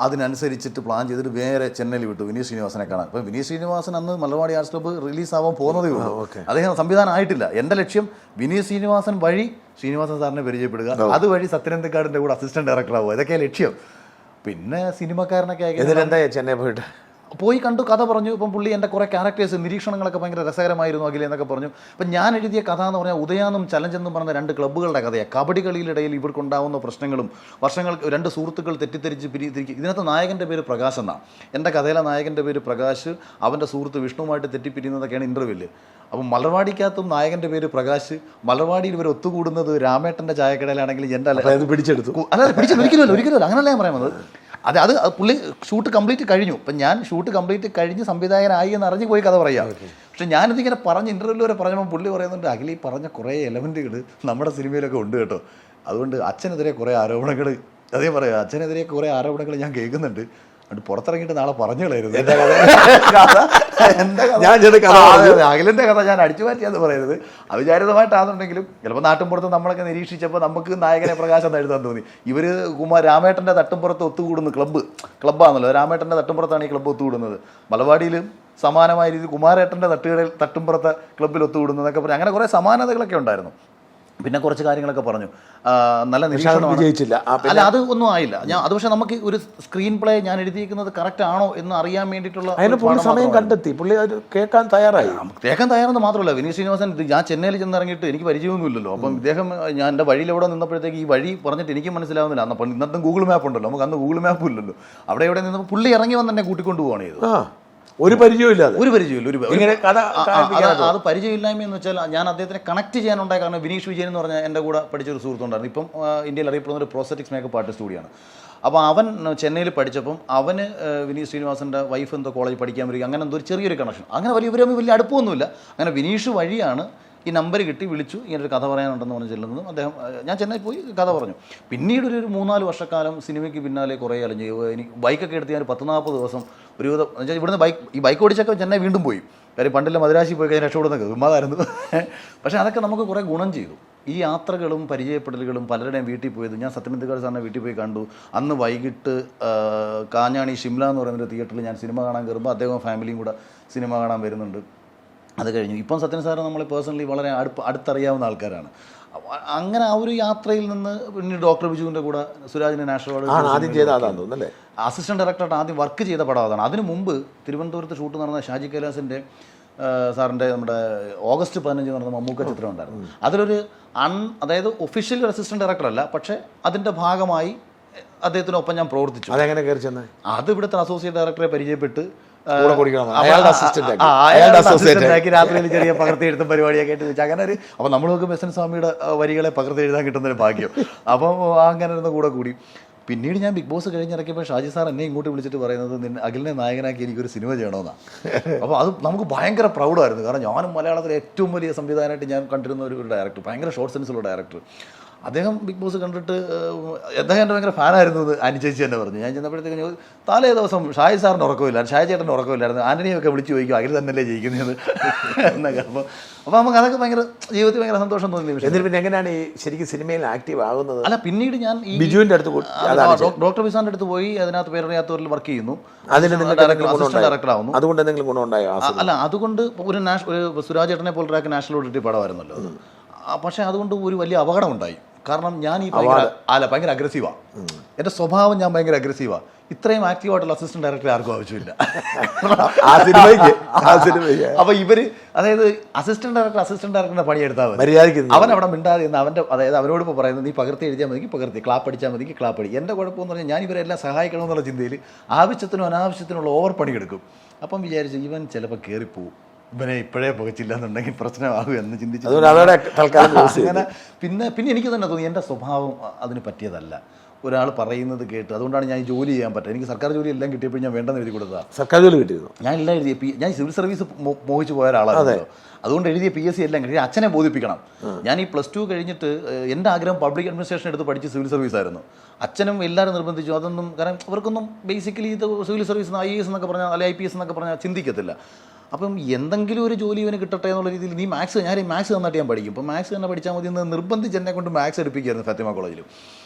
അതിനനുസരിച്ചിട്ട് പ്ലാൻ ചെയ്തിട്ട് വേറെ ചെന്നൈയിൽ വിട്ടു വിനീത് ശ്രീനിവാസനെ കാണാൻ. അപ്പോൾ വിനീത് ശ്രീനിവാസൻ അന്ന് മലബാർ ആർട്സ് ക്ലബ്ബ് റിലീസാവാൻ പോകുന്നതേ ഉള്ളൂ. അദ്ദേഹം സംവിധാനം ആയിട്ടില്ല. എൻ്റെ ലക്ഷ്യം വിനീത് ശ്രീനിവാസൻ വഴി ശ്രീനിവാസൻ സാറിനെ പരിചയപ്പെടുക, അതുവഴി സത്യനന്ദിക്കാടിൻ്റെ കൂടെ അസിസ്റ്റന്റ് ഡയറക്ടർ ആവുക, ഇതൊക്കെ ലക്ഷ്യം. പിന്നെ സിനിമക്കാരനൊക്കെ എന്താ ചെന്നൈ പോയിട്ട് പോയി കണ്ടു, കഥ പറഞ്ഞു. ഇപ്പം പുള്ളി എൻ്റെ കുറേ ക്യാരക്ടേഴ്സ് നിരീക്ഷണങ്ങളൊക്കെ ഭയങ്കര രസകരമായിരുന്നു അഖിലേ എന്നൊക്കെ പറഞ്ഞു. അപ്പം ഞാൻ എഴുതിയ കഥ എന്ന് പറഞ്ഞാൽ ഉദയാന്നും ചലഞ്ച് എന്നും പറഞ്ഞ 2 ക്ലബ്ബുകളുടെ കഥയാണ്. കബഡി കളിയിലിടയിൽ ഇവർക്കുണ്ടാവുന്ന പ്രശ്നങ്ങളും വർഷങ്ങൾക്ക് 2 സുഹൃത്തുക്കൾ തെറ്റിദ്ധരിച്ച് പിരിതിരിക്കും. ഇതിനകത്ത് നായകൻ്റെ പേര് പ്രകാശ് എന്നാണ്. എൻ്റെ കഥയിലെ നായകൻ്റെ പേര് പ്രകാശ്, അവൻ്റെ സുഹൃത്ത് വിഷ്ണുവുമായിട്ട് തെറ്റിപ്പിരിയുന്നതൊക്കെയാണ് ഇൻ്റർവ്യൂവിൽ. അപ്പം മലർവാടിക്കകത്തും നായകൻ്റെ പേര് പ്രകാശ്, മലർവാടിയിൽ ഇവർ ഒത്തുകൂടുന്നത് രാമേട്ടൻ്റെ ചായക്കടയിലാണെങ്കിൽ എൻ്റെ പിടിച്ചെടുത്തു. അല്ല പിടിച്ചെടുത്തു, ഒരിക്കലും അങ്ങനെയല്ല ഞാൻ പറയുന്നത്. അത് പുള്ളി ഷൂട്ട് കംപ്ലീറ്റ് കഴിഞ്ഞു. അപ്പം ഞാൻ ഷൂട്ട് കംപ്ലീറ്റ് കഴിഞ്ഞ് സംവിധായകനായി എന്ന് അറിഞ്ഞ് പോയി കഥ പറയാം. പക്ഷെ ഞാനിതിങ്ങനെ പറഞ്ഞ് ഇൻ്റർവ്യൂവിൽ വരെ പറഞ്ഞപ്പോൾ പുള്ളി പറയുന്നുണ്ട്, അഖിൽ ഈ പറഞ്ഞ കുറേ എലമെൻറ്റുകൾ നമ്മുടെ സിനിമയിലൊക്കെ ഉണ്ട് കേട്ടോ. അതുകൊണ്ട് അച്ഛനെതിരെ കുറേ ആരോപണങ്ങൾ, അതേ പറയാം, അച്ഛനെതിരെ കുറേ ആരോപണങ്ങൾ ഞാൻ കേൾക്കുന്നുണ്ട്. അത് പുറത്തിറങ്ങിയിട്ട് നാളെ പറഞ്ഞു കളയരുത്. അഖിലിൻ്റെ കഥ ഞാൻ അടിച്ചു മാറ്റിയാന്ന് പറയരുത്. അവിചാരിതമായിട്ടാണെന്നുണ്ടെങ്കിലും ചിലപ്പോൾ നാട്ടിൻപുറത്ത് നമ്മളൊക്കെ നിരീക്ഷിച്ചപ്പോൾ നമുക്ക് നായകനെ പ്രകാശം എഴുതാൻ തോന്നി. ഇവർ രാമേട്ടൻ്റെ തട്ടുംപുറത്ത് ഒത്തുകൂടുന്നു ക്ലബ്ബാണല്ലോ, രാമേട്ടൻ്റെ തട്ടുംപുറത്താണ് ഈ ക്ലബ്ബ് ഒത്തുകൂടുന്നത്. മലവാടിയിലും സമാനമായ രീതിയിൽ കുമാരേട്ടൻ്റെ തട്ടുംപുറത്തെ ക്ലബ്ബിൽ ഒത്തുകൂടുന്നതൊക്കെ പറഞ്ഞ് അങ്ങനെ കുറേ സമാനതകളൊക്കെ ഉണ്ടായിരുന്നു. പിന്നെ കുറച്ച് കാര്യങ്ങളൊക്കെ പറഞ്ഞു. നല്ല നിരീക്ഷണം വിജയിച്ചില്ല. അല്ല, അത് ഒന്നും ആയില്ല. അത് പക്ഷേ നമുക്ക് ഒരു സ്ക്രീൻ പ്ലേ ഞാൻ എഴുതിയിരിക്കുന്നത് കറക്റ്റ് ആണോ എന്ന് അറിയാൻ വേണ്ടിയിട്ടുള്ള സമയം കണ്ടെത്തി. പുള്ളി അത് കേൾക്കാൻ തയ്യാറെന്ന് മാത്രമല്ല, വിനീത് ശ്രീനിവാസൻ ഞാൻ ചെന്നൈയിൽ ചെന്നിറങ്ങിയിട്ട് എനിക്ക് പരിചയമൊന്നുമില്ലല്ലോ. അപ്പം ഇദ്ദേഹം ഞാൻ എൻ്റെ വഴിയിലൂടെ നിന്നപ്പോഴത്തേക്ക് ഈ വഴി പറഞ്ഞിട്ട് എനിക്ക് മനസ്സിലാവുന്നില്ല. അപ്പം ഇന്നത്തെ ഗൂഗിൾ മാപ്പ് ഉണ്ടല്ലോ, നമുക്ക് അന്ന് ഗൂഗിൾ മാപ്പും ഇല്ലല്ലോ. അവിടെ ഇവിടെ നിന്നപ്പോൾ പുള്ളി ഇറങ്ങി വന്ന് എന്നെ കൂട്ടിക്കൊണ്ടു പോവാണ് ചെയ്തത്. ഒരു പരിചയമില്ല. അത് പരിചയമില്ലായ്മ എന്ന് വെച്ചാൽ ഞാൻ അദ്ദേഹത്തിനെ കണക്ട് ചെയ്യാനുണ്ടായ കാരണം വിനീഷ് വിജയൻ എന്ന് പറഞ്ഞാൽ എൻ്റെ കൂടെ പഠിച്ചൊരു സുഹൃത്തുണ്ടായിരുന്നു. ഇപ്പം ഇന്ത്യയിൽ അറിയപ്പെടുന്ന ഒരു പ്രോസ്തറ്റിക്സ് മേക്കപ്പ് ആർട്ടിസ്റ്റ് കൂടിയാണ്. അപ്പോൾ അവൻ ചെന്നൈയിൽ പഠിച്ചപ്പം അവന് വിനീത് ശ്രീനിവാസൻ്റെ വൈഫ് എന്തോ കോളേജിൽ പഠിക്കാൻ വരിക, അങ്ങനെ എന്തോ ചെറിയൊരു കണക്ഷൻ. അങ്ങനെ വലിയ അടുപ്പമൊന്നുമില്ല. അങ്ങനെ വിനീഷ് വഴിയാണ് ഈ നമ്പർ കിട്ടി വിളിച്ചു, ഇങ്ങനൊരു കഥ പറയാനുണ്ടെന്ന് പറഞ്ഞ് ചെല്ലുന്നതും അദ്ദേഹം ഞാൻ ചെന്നൈ പോയി കഥ പറഞ്ഞു. പിന്നീട് ഒരു 3-4 വർഷക്കാലം സിനിമയ്ക്ക് പിന്നാലെ കുറേ അലഞ്ഞു. എനിക്ക് ബൈക്കൊക്കെ എടുത്ത് ഞാൻ 10-40 ദിവസം ഒരുവിധം എന്നുവെച്ചാൽ ഇവിടുന്ന് ബൈക്ക് ഓടിച്ചൊക്കെ ചെന്നൈ വീണ്ടും പോയി. കാര്യം പണ്ടില്ല മദ്രാശി പോയി കഴിഞ്ഞാൽ രക്ഷപ്പെടുന്നൊക്കെ വിമാതായിരുന്നു. പക്ഷേ അതൊക്കെ നമുക്ക് കുറേ ഗുണം ചെയ്തു. ഈ യാത്രകളും പരിചയപ്പെടലുകളും പലരുടെയും വീട്ടിൽ പോയത്. ഞാൻ സത്യനന്ദിക്കാട് സാറിനെ വീട്ടിൽ പോയി കണ്ടു. അന്ന് വൈകിട്ട് കാഞ്ഞാണി ഷിംല എന്ന് പറയുന്നൊരു തിയേറ്ററിൽ ഞാൻ സിനിമ കാണാൻ കയറുമ്പോൾ അദ്ദേഹം ഫാമിലിയും കൂടെ സിനിമ കാണാൻ വരുന്നുണ്ട്. അത് കഴിഞ്ഞു. ഇപ്പം സത്യൻ സാറ് നമ്മളെ പേഴ്സണലി വളരെ അടുത്തറിയാവുന്ന ആൾക്കാരാണ്. അങ്ങനെ ആ ഒരു യാത്രയിൽ നിന്ന് പിന്നീട് ഡോക്ടർ ബിജുവിൻ്റെ കൂടെ സുരാജിനെ നാഷണൽ അവാർഡ് ആദ്യം ചെയ്ത അസിസ്റ്റന്റ് ഡയറക്ടറായിട്ട് ആദ്യം വർക്ക് ചെയ്ത പടം അതാണ്. അതിനു മുമ്പ് തിരുവനന്തപുരത്ത് ഷൂട്ട് നടന്ന ഷാജി കൈലാസിൻ്റെ സാറിൻ്റെ നമ്മുടെ ഓഗസ്റ്റ് 15 നടന്ന മമ്മൂക്ക ചിത്രം ഉണ്ടായിരുന്നു. അതിലൊരു അതായത് ഒഫീഷ്യൽ അസിസ്റ്റന്റ് ഡയറക്ടറല്ല, പക്ഷേ അതിൻ്റെ ഭാഗമായി അദ്ദേഹത്തിനൊപ്പം ഞാൻ പ്രവർത്തിച്ചു. അതെങ്ങനെ കയറി ചെന്ന് അത് ഇവിടുത്തെ അസോസിയേറ്റ് ഡയറക്ടറെ പരിചയപ്പെട്ട് രാത്രിയിൽ ചെറിയ പകർത്തിയെഴുത്തും പരിപാടിയൊക്കെ ആയിട്ട് വെച്ചാൽ അങ്ങനെ ഒരു അപ്പോൾ നമ്മൾ നോക്കും എസ് എൻ സ്വാമിയുടെ വരികളെ പകർത്തി എഴുതാൻ കിട്ടുന്നൊരു ഭാഗ്യം. അപ്പം അങ്ങനെ ഇരുന്ന് കൂടി. പിന്നീട് ഞാൻ ബിഗ് ബോസ് കഴിഞ്ഞിറക്കിയപ്പോൾ ഷാജി സാർ എന്നെ ഇങ്ങോട്ട് വിളിച്ചിട്ട് പറയുന്നത് അഖിലിനെ നായകനാക്കി എനിക്കൊരു സിനിമ ചെയ്യണമെന്നാണ്. അപ്പോൾ അത് നമുക്ക് ഭയങ്കര പ്രൗഡായിരുന്നു. കാരണം ഞാനും മലയാളത്തിലെ ഏറ്റവും വലിയ സംവിധാനമായിട്ട് ഞാൻ കണ്ടിരുന്ന ഒരു ഡയറക്ടർ, ഭയങ്കര ഷോർട്ട് സെൻസിലുള്ള ഡയറക്ടർ. അദ്ദേഹം ബിഗ് ബോസ് കണ്ടിട്ട് അദ്ദേഹം എൻ്റെ ഭയങ്കര ഫാനായിരുന്നു എന്ന് അനുചേച്ചി തന്നെ പറഞ്ഞു. ഞാൻ ചെന്നപ്പോഴത്തേക്ക് തലേ ദിവസം ഷാജി സാറിന് ഉറക്കമില്ലായിരുന്നു, ഷാജി ചേട്ടൻ്റെ ഉറക്കമില്ലായിരുന്നു. ആൻ്റണിയൊക്കെ വിളിച്ച് ചോദിക്കും അഖിൽ തന്നെയല്ലേ ജയിക്കുന്നത് എന്നൊക്കെ. അപ്പോൾ നമുക്ക് അതൊക്കെ ഭയങ്കര ജീവിതത്തിൽ ഭയങ്കര സന്തോഷം തോന്നി. എന്നിട്ട് പിന്നെ എങ്ങനെയാണ് ഈ ശരിക്കും സിനിമയിൽ ആക്റ്റീവ് ആകുന്നത്? അല്ല, പിന്നീട് ഞാൻ ഈ ബിജുവിൻ്റെ അടുത്ത് ഡോക്ടർ ബിസാൻ്റെ അടുത്ത് പോയി അതിനകത്ത് പേരറിയാത്തവരിൽ വർക്ക് ചെയ്യുന്നു. അസിസ്റ്റന്റ് ഡയറക്ടർ ആവുന്നു. അതുകൊണ്ട് എന്തെങ്കിലും ഗുണമുണ്ടായോ? അല്ല, അതുകൊണ്ട് ഒരു സുരാജ് ചേട്ടനെ പോലെ ഒരാൾക്ക് നാഷണൽ ഓഡിറ്റി പടമായിരുന്നല്ലോ. പക്ഷേ അതുകൊണ്ട് ഒരു വലിയ അപകടം ഉണ്ടായി. കാരണം ഞാൻ ഈ ഭയങ്കര അഗ്രസീവാണ്. എൻ്റെ സ്വഭാവം ഞാൻ ഭയങ്കര അഗ്രസീവാണ്. ഇത്രയും ആക്റ്റീവായിട്ടുള്ള അസിസ്റ്റന്റ് ഡയറക്ടറെ ആർക്കും ആവശ്യമില്ല. അപ്പൊ ഇവര് അതായത് അസിസ്റ്റന്റ് ഡയറക്ടറിന്റെ പണിയെടുത്താൽ മതി. അവൻ അവിടെ മിണ്ടാതെ അതായത് അവരോട് ഇപ്പോൾ പറയുന്നത് നീ പകർത്തി എഴുതിയാൽ മതി, പകർത്തി ക്ലാപ്പ് അടിച്ചാൽ മതി, ക്ലാപ്പ് അടി. എൻ്റെ കുഴപ്പമെന്ന് പറഞ്ഞാൽ ഞാൻ ഇവരെല്ലാം സഹായിക്കണമെന്നുള്ള ചിന്തയിൽ ആവശ്യത്തിനും അനാവശ്യത്തിനുള്ള ഓവർ പണി എടുക്കും. അപ്പം വിചാരിച്ചു ഇവൻ ചിലപ്പോൾ കയറിപ്പോവും, ഇവനെ ഇപ്പോഴേ പുകച്ചില്ല എന്നുണ്ടെങ്കിൽ പ്രശ്നമാകും എന്ന് ചിന്തിച്ചു. അങ്ങനെ പിന്നെ എനിക്ക് തന്നെ തോന്നി എൻ്റെ സ്വഭാവം അതിന് പറ്റിയതല്ല. ഒരാൾ പറയുന്നത് കേട്ട് അതുകൊണ്ടാണ് ഞാൻ ജോലി ചെയ്യാൻ പറ്റുക. എനിക്ക് സർക്കാർ ജോലി എല്ലാം കിട്ടിയപ്പോൾ ഞാൻ വേണ്ടെന്ന് എഴുതി കൊടുത്തതാണ്. സർക്കാർ ജോലി കിട്ടിയിരുന്നു. ഞാൻ എല്ലാം എഴുതിയ ഞാൻ സിവിൽ സർവീസ് മോഹിച്ച് പോയ ഒരാളാണല്ലോ. അതുകൊണ്ട് എഴുതിയ PSC എല്ലാം കിട്ടി. അച്ഛനെ ബോധിപ്പിക്കണം. ഞാൻ ഈ +2 കഴിഞ്ഞിട്ട് എൻ്റെ ആഗ്രഹം പബ്ലിക് അഡ്മിനിസ്ട്രേഷൻ എടുത്ത് പഠിച്ച് സിവിൽ സർവീസ് ആയിരുന്നു. അച്ഛനും എല്ലാവരും നിർബന്ധിച്ചു. അതൊന്നും കാരണം ഇവർക്കൊന്നും ബേസിക്കലി ഇത് സിവിൽ സർവീസ് IAS എന്നൊക്കെ പറഞ്ഞാൽ അല്ലെങ്കിൽ IPS എന്നൊക്കെ പറഞ്ഞാൽ ചിന്തിക്കത്തില്ല. അപ്പം എന്തെങ്കിലും ഒരു ജോലി ഇവന് കിട്ടട്ടെ എന്നുള്ള രീതിയിൽ നീ മാത്സ് ഞാൻ മാത്സ് നന്നായിട്ട് ഞാൻ പഠിക്കും, ഇപ്പം മാത്സ് തന്നെ പഠിച്ചാൽ മതി എന്ന് നിർബന്ധിച്ച് എന്നെ കൊണ്ട് മാത്സ് എടുപ്പിക്കുകയായിരുന്നു ഫാത്തിമ കോളേജിൽ.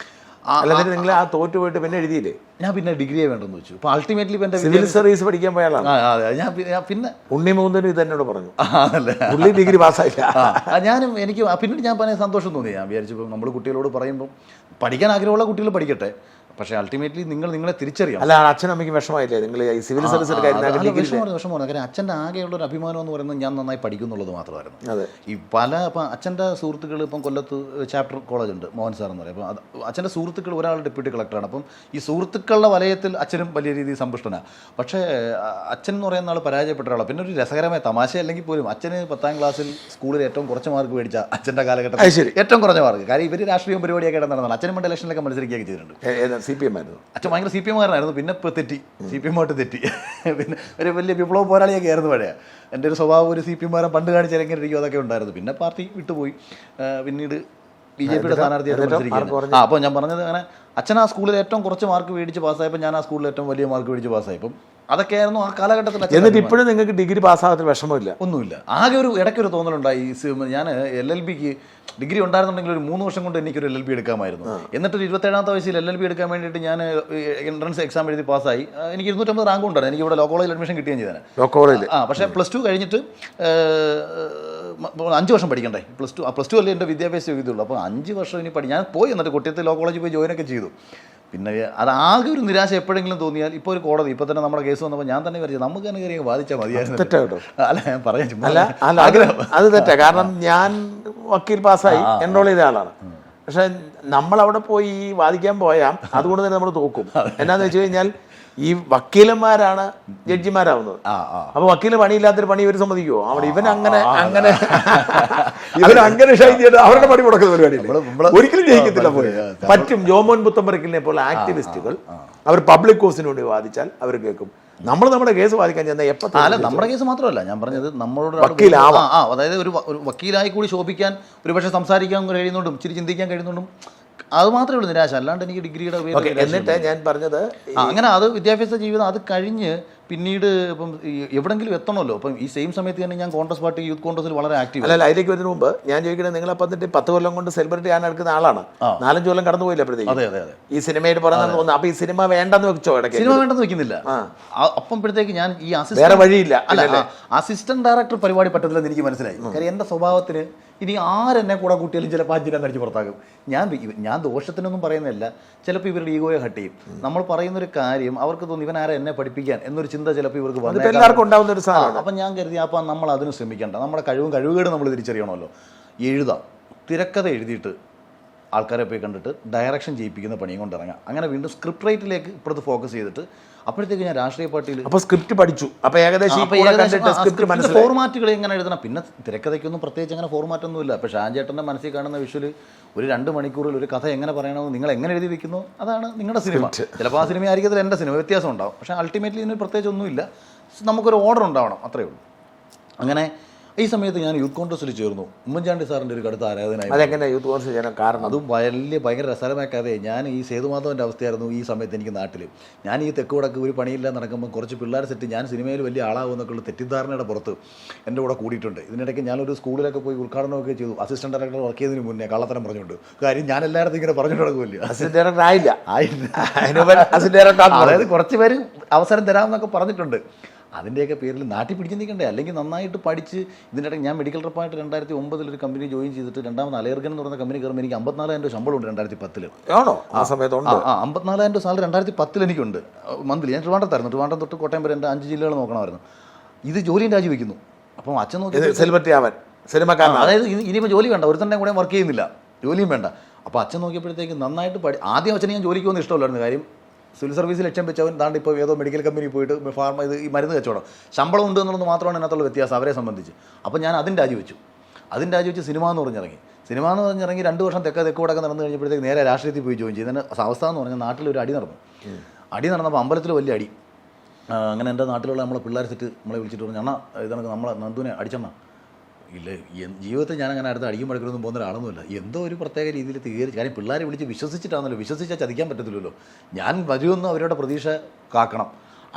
അല്ലെങ്കിൽ നിങ്ങൾ ആ തോറ്റു പോയിട്ട് പിന്നെ എഴുതിയില്ലേ? ഞാൻ പിന്നെ ഡിഗ്രിയെ വേണ്ടെന്ന് വെച്ചു. അപ്പോൾ അൾട്ടിമേറ്റ്ലി എൻ്റെ സിവിൽ സർവീസ് പഠിക്കാൻ പോയാലാണ്. ഞാൻ പിന്നെ ഉണ്ണിമൂന്തനും ഇത് എന്നോട് പറഞ്ഞു, പുള്ളി ഡിഗ്രി പാസ്സായില്ല. എനിക്ക് പിന്നീട് ഞാൻ പറഞ്ഞ സന്തോഷം തോന്നി. ഞാൻ വിചാരിച്ചപ്പോൾ നമ്മൾ കുട്ടികളോട് പറയുമ്പോൾ പഠിക്കാൻ ആഗ്രഹമുള്ള കുട്ടികൾ പഠിക്കട്ടെ, പക്ഷേ അൾട്ടിമേറ്റ്ലി നിങ്ങളെ തിരിച്ചറിയാം. അല്ല, അച്ഛനും അമ്മയ്ക്ക് വിഷമമായില്ലേ നിങ്ങൾ ഈ സിവിൽ സർവീസ് വിഷമമാണ്. കാര്യം അച്ഛൻ്റെ ആകെയുള്ള ഒരു അഭിമാനം എന്ന് പറയുന്നത് ഞാൻ നന്നായി പഠിക്കുന്നുള്ളത് മാത്രമായിരുന്നു. അതെ. ഈ ഇപ്പം അച്ഛൻ്റെ സുഹൃത്തുക്കൾ ഇപ്പം കൊല്ലത്ത് ചാപ്റ്റർ കോളേജ് ഉണ്ട്, മോഹൻ സാർ എന്ന് പറയും. അപ്പം അച്ഛൻ്റെ സുഹൃത്തുക്കൾ ഒരാൾ ഡെപ്യൂട്ടി കളക്ടറാണ്. അപ്പം ഈ സുഹൃത്തുക്കളുടെ വലയത്തിൽ അച്ഛനും വലിയ രീതിയിൽ സമ്പുഷ്ടനാണ്. പക്ഷേ അച്ഛൻ എന്ന് പറയുന്ന ആൾ പരാജയപ്പെട്ട ഒരാളാണ്. പിന്നെ ഒരു രസകരമായ തമാശ അല്ലെങ്കിൽ പോലും അച്ഛന് 10ാം ക്ലാസ്സിൽ സ്കൂളിൽ ഏറ്റവും കുറച്ച് മാർക്ക് മേടിച്ച അച്ഛൻ്റെ കാലഘട്ടത്തിൽ ഏറ്റവും കുറഞ്ഞ മാർക്ക്. കാര്യം ഇവർ രാഷ്ട്രീയ പരിപാടിയൊക്കെ നടന്നതാണ്. അച്ഛനും പണ്ട് ഇലക്ഷനിലൊക്കെ മത്സരിക്കുകയൊക്കെ ചെയ്തിട്ടുണ്ട്. CPM ആയിരുന്നു അച്ഛൻ. ഭയങ്കര CPM കാരനായിരുന്നു. പിന്നെ ഇപ്പോൾ തെറ്റി, CPM ആയിട്ട് തെറ്റി. പിന്നെ ഒരു വലിയ വിപ്ലവ പോരാളിയൊക്കെ ആയിരുന്നു പഴയ. എൻ്റെ ഒരു സ്വഭാവം ഒരു CPM കാരൻ പണ്ട് കാണിച്ചിറങ്ങി ഇരിക്കും, അതൊക്കെ ഉണ്ടായിരുന്നു. പിന്നെ പാർട്ടി വിട്ടുപോയി. പിന്നീട് BJPയുടെ സ്ഥാനാർത്ഥിയായിട്ട് മത്സരിക്കുകയാണ്. അപ്പോൾ ഞാൻ പറഞ്ഞത് അങ്ങനെ അച്ഛൻ ആ സ്കൂളിൽ ഏറ്റവും കുറച്ച് മാർക്ക് മേടിച്ച് പാസ്സായപ്പോൾ ഞാൻ ആ സ്കൂളിൽ ഏറ്റവും വലിയ മാർക്ക് മേടിച്ച് പാസ്സായപ്പം അതൊക്കെയായിരുന്നു ആ കാലഘട്ടത്തിൽ. എന്നിട്ട് ഇപ്പോഴും നിങ്ങൾക്ക് ഡിഗ്രി പാസ്സാകത്തിൽ വിഷമമില്ല? ഒന്നുമില്ല. ആകെ ഒരു ഇടയ്ക്കൊരു തോന്നലുണ്ടായി. ഞാൻ LLBക്ക് ഡിഗ്രി ഉണ്ടായിരുന്നുണ്ടെങ്കിൽ ഒരു 3 വർഷം കൊണ്ട് എനിക്കൊരു LLB എടുക്കാമായിരുന്നു. എന്നിട്ടൊരു 27ാമത്തെ വയസ്സിൽ LLB എടുക്കാൻ വേണ്ടിയിട്ട് ഞാൻ എൻട്രൻസ് എക്സാം എഴുതി പാസ്സായി. എനിക്ക് 250 റാങ്ക് ഉണ്ടായിരുന്നു. എനിക്ക് ഇവിടെ ലോ കോളേജിൽ അഡ്മിഷൻ കിട്ടുകയും ചെയ്തതാണ്. പക്ഷേ +2 കഴിഞ്ഞിട്ട് 5 വർഷം പഠിക്കണ്ടേ. +2 അല്ലേ എൻ്റെ വിദ്യാഭ്യാസ യോഗ്യതയുള്ളൂ. അപ്പോൾ 5 വർഷം ഇനി ഞാൻ പോയി. എന്നിട്ട് കൊട്ടിയത്ത് ലോ കോളേജിൽ പോയി ജോയിനൊക്കെ ചെയ്തു. പിന്നെ അത് ആകെ ഒരു നിരാശ എപ്പോഴെങ്കിലും തോന്നിയാൽ, ഇപ്പോൾ ഒരു കോടതി, ഇപ്പോൾ തന്നെ നമ്മുടെ കേസ് വന്നപ്പോൾ ഞാൻ തന്നെ വിചാരിച്ചു നമുക്ക് തന്നെ കയറി ബാധിച്ചാൽ മതിയായിരുന്നു. തെറ്റാട്ടോ. അല്ല, ഞാൻ പറയാൻ അത് തെറ്റാ. കാരണം ഞാൻ വക്കീൽ പാസ്സായി എൻറോൾ ചെയ്ത ആളാണ്. പക്ഷെ നമ്മളവിടെ പോയി വാദിക്കാൻ പോയാൽ അതുകൊണ്ട് തന്നെ നമ്മൾ തോക്കും. എന്നാന്ന് വെച്ച് കഴിഞ്ഞാൽ ഈ വക്കീലന്മാരാണ് ജഡ്ജിമാരാവുന്നത്. അപ്പൊ വക്കീല് പണിയില്ലാത്തൊരു പണി ഇവർ സമ്മതിക്കുമോ? അവിടെ ഇവൻ അങ്ങനെ ഷൈൻ ചെയ്ത് അവരുടെ പണി മുടക്കുന്ന പരിപാടി ഒരിക്കലും ജയിക്കത്തില്ല. പറ്റും. ജോമോൻ പുത്തമ്പറക്കലിനെ പോലെ ആക്ടിവിസ്റ്റുകൾ അവർ പബ്ലിക് കോസിന് വേണ്ടി വാദിച്ചാൽ അവർ കേൾക്കും. നമ്മുടെ കേസ് വാദിക്കാൻ ചെന്നാൽ അല്ല, നമ്മുടെ കേസ് മാത്രമല്ല ഞാൻ പറഞ്ഞത്, നമ്മളോട് അതായത് ഒരു വക്കീലായി കൂടി ശോഭിക്കാൻ ഒരുപക്ഷെ സംസാരിക്കാൻ കഴിയുന്നുണ്ടും ഇച്ചിരി ചിന്തിക്കാൻ കഴിയുന്നുണ്ടും അത് മാത്രമേ ഉള്ളൂ നിരാശ. അല്ലാണ്ട് എനിക്ക് ഡിഗ്രിയുടെ എന്നിട്ട് ഞാൻ പറഞ്ഞത് അങ്ങനെ അത് വിദ്യാഭ്യാസ ജീവിതം അത് കഴിഞ്ഞ് പിന്നീട് ഇപ്പം എവിടെങ്കിലും എത്തണമല്ലോ. അപ്പം ഈ സെയിം സമയത്ത് തന്നെ ഞാൻ കോൺഗ്രസ് പാർട്ടി യൂത്ത് കോൺഗ്രസിൽ വളരെ ആക്റ്റീവ്. അല്ല, അതിലേക്ക് വരുന്നതിന് മുമ്പ് ഞാൻ ചോദിക്കുന്നത്, നിങ്ങളപ്പം 10 കൊല്ലം കൊണ്ട് സെലിബ്രിറ്റി ആൻ എടുക്കുന്ന ആളാണ്. 4-5 കൊല്ലം കടന്നു പോയില്ല അപ്പോഴത്തേക്ക്. അതെ അതെ അതെ. ഈ സിനിമയായിട്ട് പറയുന്നത് തോന്നുന്നു. അപ്പൊ ഈ സിനിമ വേണ്ടെന്ന് വെച്ചോ? ഇടയ്ക്ക് സിനിമ വേണ്ടെന്ന് വെക്കുന്നില്ല. അപ്പോഴത്തേക്ക് ഞാൻ ഈ വേറെ വഴിയില്ല. അല്ല, അസിസ്റ്റന്റ് ഡയറക്ടർ പരിപാടി പറ്റത്തില്ലെന്ന് എനിക്ക് മനസ്സിലായി. കാര്യം എൻ്റെ സ്വഭാവത്തിന് ഇനി ആരെന്നെ കൂടെ കൂട്ടിയാലും ചിലപ്പോൾ 5 അടിച്ച് പുറത്താക്കും. ഞാൻ ദോഷത്തിനൊന്നും പറയുന്നില്ല. ചിലപ്പോൾ ഇവരുടെ ഈഗോയെ ഹട്ട് ചെയ്യും. നമ്മൾ പറയുന്നൊരു കാര്യം അവർക്ക് തോന്നി ഇവൻ ആരെ എന്നെ പഠിപ്പിക്കാൻ എന്നൊരു ചിന്ത ചിലപ്പോൾ ഇവർക്ക് എല്ലാവർക്കും ഉണ്ടാവുന്ന ഒരു സാധനം. അപ്പം ഞാൻ കരുതി അപ്പം നമ്മൾ അതിന് ശ്രമിക്കേണ്ട. നമ്മുടെ കഴിവുകേട് നമ്മൾ തിരിച്ചറിയണമല്ലോ. എഴുതാം, തിരക്കഥ എഴുതിയിട്ട് ആൾക്കാരെ പോയി കണ്ടിട്ട് ഡയറക്ഷൻ ചെയ്യിപ്പിക്കുന്ന പണിയും കൊണ്ടിറങ്ങാം. അങ്ങനെ വീണ്ടും സ്ക്രിപ്റ്റ് റൈറ്റിലേക്ക് ഇപ്പോഴത്തെ ഫോക്കസ് ചെയ്തിട്ട് അപ്പോഴത്തേക്ക് ഞാൻ രാഷ്ട്രീയ പാർട്ടിയിൽ സ്ക്രിപ്റ്റ് പഠിച്ചു. അപ്പോൾ ഏകദേശം ഫോർമാറ്റുകൾ എങ്ങനെ എഴുതണം. പിന്നെ തിരക്കഥയ്ക്കൊന്നും പ്രത്യേകിച്ച് അങ്ങനെ ഫോർമാറ്റൊന്നുമില്ല. അപ്പോൾ ഷാൻചേട്ടൻ്റെ മനസ്സിൽ കാണുന്ന വിഷ്വൽ ഒരു 2 മണിക്കൂറിൽ ഒരു കഥ എങ്ങനെ പറയണമെന്ന് നിങ്ങൾ എങ്ങനെ എഴുതി വെക്കുന്നു അതാണ് നിങ്ങളുടെ സിനിമ. ചിലപ്പോൾ ആ സിനിമ ആയിരിക്കും എൻ്റെ സിനിമ, വ്യത്യാസം ഉണ്ടാവും. പക്ഷേ അൾട്ടിമേറ്റ്ലി ഇതിന് പ്രത്യേകിച്ച് ഒന്നുമില്ല. നമുക്കൊരു ഓർഡർ ഉണ്ടാവണം, അത്രയേ ഉള്ളൂ. അങ്ങനെ ഈ സമയത്ത് ഞാൻ യൂത്ത് കോൺഗ്രസിൽ ചേർന്നു. ഉമ്മൻചാണ്ടി സാറിൻ്റെ ഒരു കടുത്ത ആരാധനായി. അതെങ്ങനെ യൂത്ത് കോൺഗ്രസ് ചേരാൻ കാരണം? അതും ഭയങ്കര രസകരമായ കഥയെ. ഞാൻ ഈ സേതുമാധവൻ്റെ അവസ്ഥയായിരുന്നു ഈ സമയത്ത് എനിക്ക് നാട്ടിൽ. ഞാൻ ഈ തെക്ക് വടക്ക് ഒരു പണിയില്ല നടക്കുമ്പോൾ കുറച്ച് പിള്ളേർ സെറ്റ് ഞാൻ സിനിമയിൽ വലിയ ആളാകുമെന്നൊക്കെയുള്ള തെറ്റിദ്ധാരണയുടെ പുറത്ത് എൻ്റെ കൂടെ കൂടിയിട്ടുണ്ട്. ഇതിനിടയ്ക്ക് ഞാനൊരു സ്കൂളിലൊക്കെ പോയി ഉദ്ഘാടനമൊക്കെ ചെയ്തു. അസിസ്റ്റന്റ് ഡയറക്ടർ വർക്ക് ചെയ്തതിന് മുന്നേ കള്ളത്തരം പറഞ്ഞുകൊണ്ട്. കാര്യം ഞാൻ എല്ലായിടത്തും ഇങ്ങനെ പറഞ്ഞിട്ട് നടക്കുമല്ലോ. അസിസ്റ്റന്റ് ഡയറക്ടർ ആയില്ല. അതായത് കുറച്ച് പേര് അവസരം തരാമെന്നൊക്കെ പറഞ്ഞിട്ടുണ്ട്. അതിൻ്റെയൊക്കെ പേരിൽ നാട്ടിൽ പിടിച്ച് നിൽക്കണ്ടേ. അല്ലെങ്കിൽ നന്നായിട്ട് പഠിച്ച് ഇതിൻ്റെ ഇടയ്ക്ക് ഞാൻ മെഡിക്കൽ റെപ്പായിട്ട് 2009 ഒരു കമ്പനി ജോയിൻ ചെയ്തിട്ട് രണ്ടാമത് അലേർഗൻ എന്ന് പറയുന്ന കമ്പനി കയറുമ്പോൾ എനിക്ക് 54,000 ശമ്പളം ഉണ്ട് 2010. ആണോ? ആ സമയത്തുണ്ട് 54,000 സാലറി 2010 എനിക്കുണ്ട് മന്ത്ലി. ഞാൻ ട്രിവാൻഡ്രത്തായിരുന്നു. ട്രിവാൻഡ്രം തൊട്ട് കോട്ടയം വരെ എൻ്റെ 5 ജില്ലകൾ നോക്കണമായിരുന്നു. ഇത് ജോലിയും രാജിവെക്കുന്നു. അപ്പം അച്ഛൻ നോക്കി സെലിബ്രിറ്റി ആവാൻ സിനിമക്കാരൻ. അതായത് ഇനിയിപ്പോൾ ജോലി വേണ്ട, ഒരുത്തൻ്റെ കൂടെ വർക്ക് ചെയ്യുന്നില്ല, ജോലിയും വേണ്ട. അപ്പോൾ അച്ഛൻ നോക്കിയപ്പോഴത്തേക്ക് നന്നായിട്ട് ആദ്യം അച്ഛനെ ഞാൻ ജോലിക്ക് പോകുന്ന ഇഷ്ടമല്ലായിരുന്നു. കാര്യം സിവിൽ സർവീസിൽ ലക്ഷ്യം വെച്ചവൻ താണ്ട് ഇപ്പോൾ ഏതോ മെഡിക്കൽ കമ്പനി പോയിട്ട് ഈ മരുന്ന് കച്ചവടം ശമ്പളം ഉണ്ട് എന്നുള്ളത് മാത്രമാണ് ഇതിനകത്തുള്ള വ്യത്യാസം അവരെ സംബന്ധിച്ച്. അപ്പോൾ ഞാൻ അതിന് രാജിവെച്ച് സിനിമ എന്ന് പറഞ്ഞിറങ്ങി. 2 വർഷം തെക്ക് വടക്ക് നടന്നു കഴിഞ്ഞപ്പോഴത്തേക്ക് നേരെ രാഷ്ട്രീയത്തിൽ പോയി ജോയിൻ ചെയ്തു. ഇതിന് അവസ്ഥ എന്ന് പറഞ്ഞാൽ നാട്ടിലൊരു അടി നടന്നപ്പോൾ അമ്പലത്തിൽ വലിയ അടി. അങ്ങനെ എൻ്റെ നാട്ടിലുള്ള നമ്മളെ പിള്ളേർ സെറ്റ് നമ്മളെ വിളിച്ചിട്ട് പറഞ്ഞു, അണ്ണാ ഇതാണ് നമ്മളെ നന്ദുവിനെ അടിച്ചെണ്ണ. ഇല്ല, ജീവിതത്തിൽ ഞാൻ അങ്ങനെ അടുത്ത് അടിക്കും പഠിക്കണമെന്നും പോകുന്ന ഒരാളൊന്നുമില്ല. എന്തോ ഒരു പ്രത്യേക രീതിയിൽ തീർച്ച. കാര്യം പിള്ളേരെ വിളിച്ച് വിശ്വസിച്ചിട്ടാണല്ലോ, വിശ്വസിച്ചാൽ ചതിക്കാൻ പറ്റത്തില്ലല്ലോ. ഞാൻ വരുമെന്ന് അവരുടെ പ്രതീക്ഷ കാക്കണം.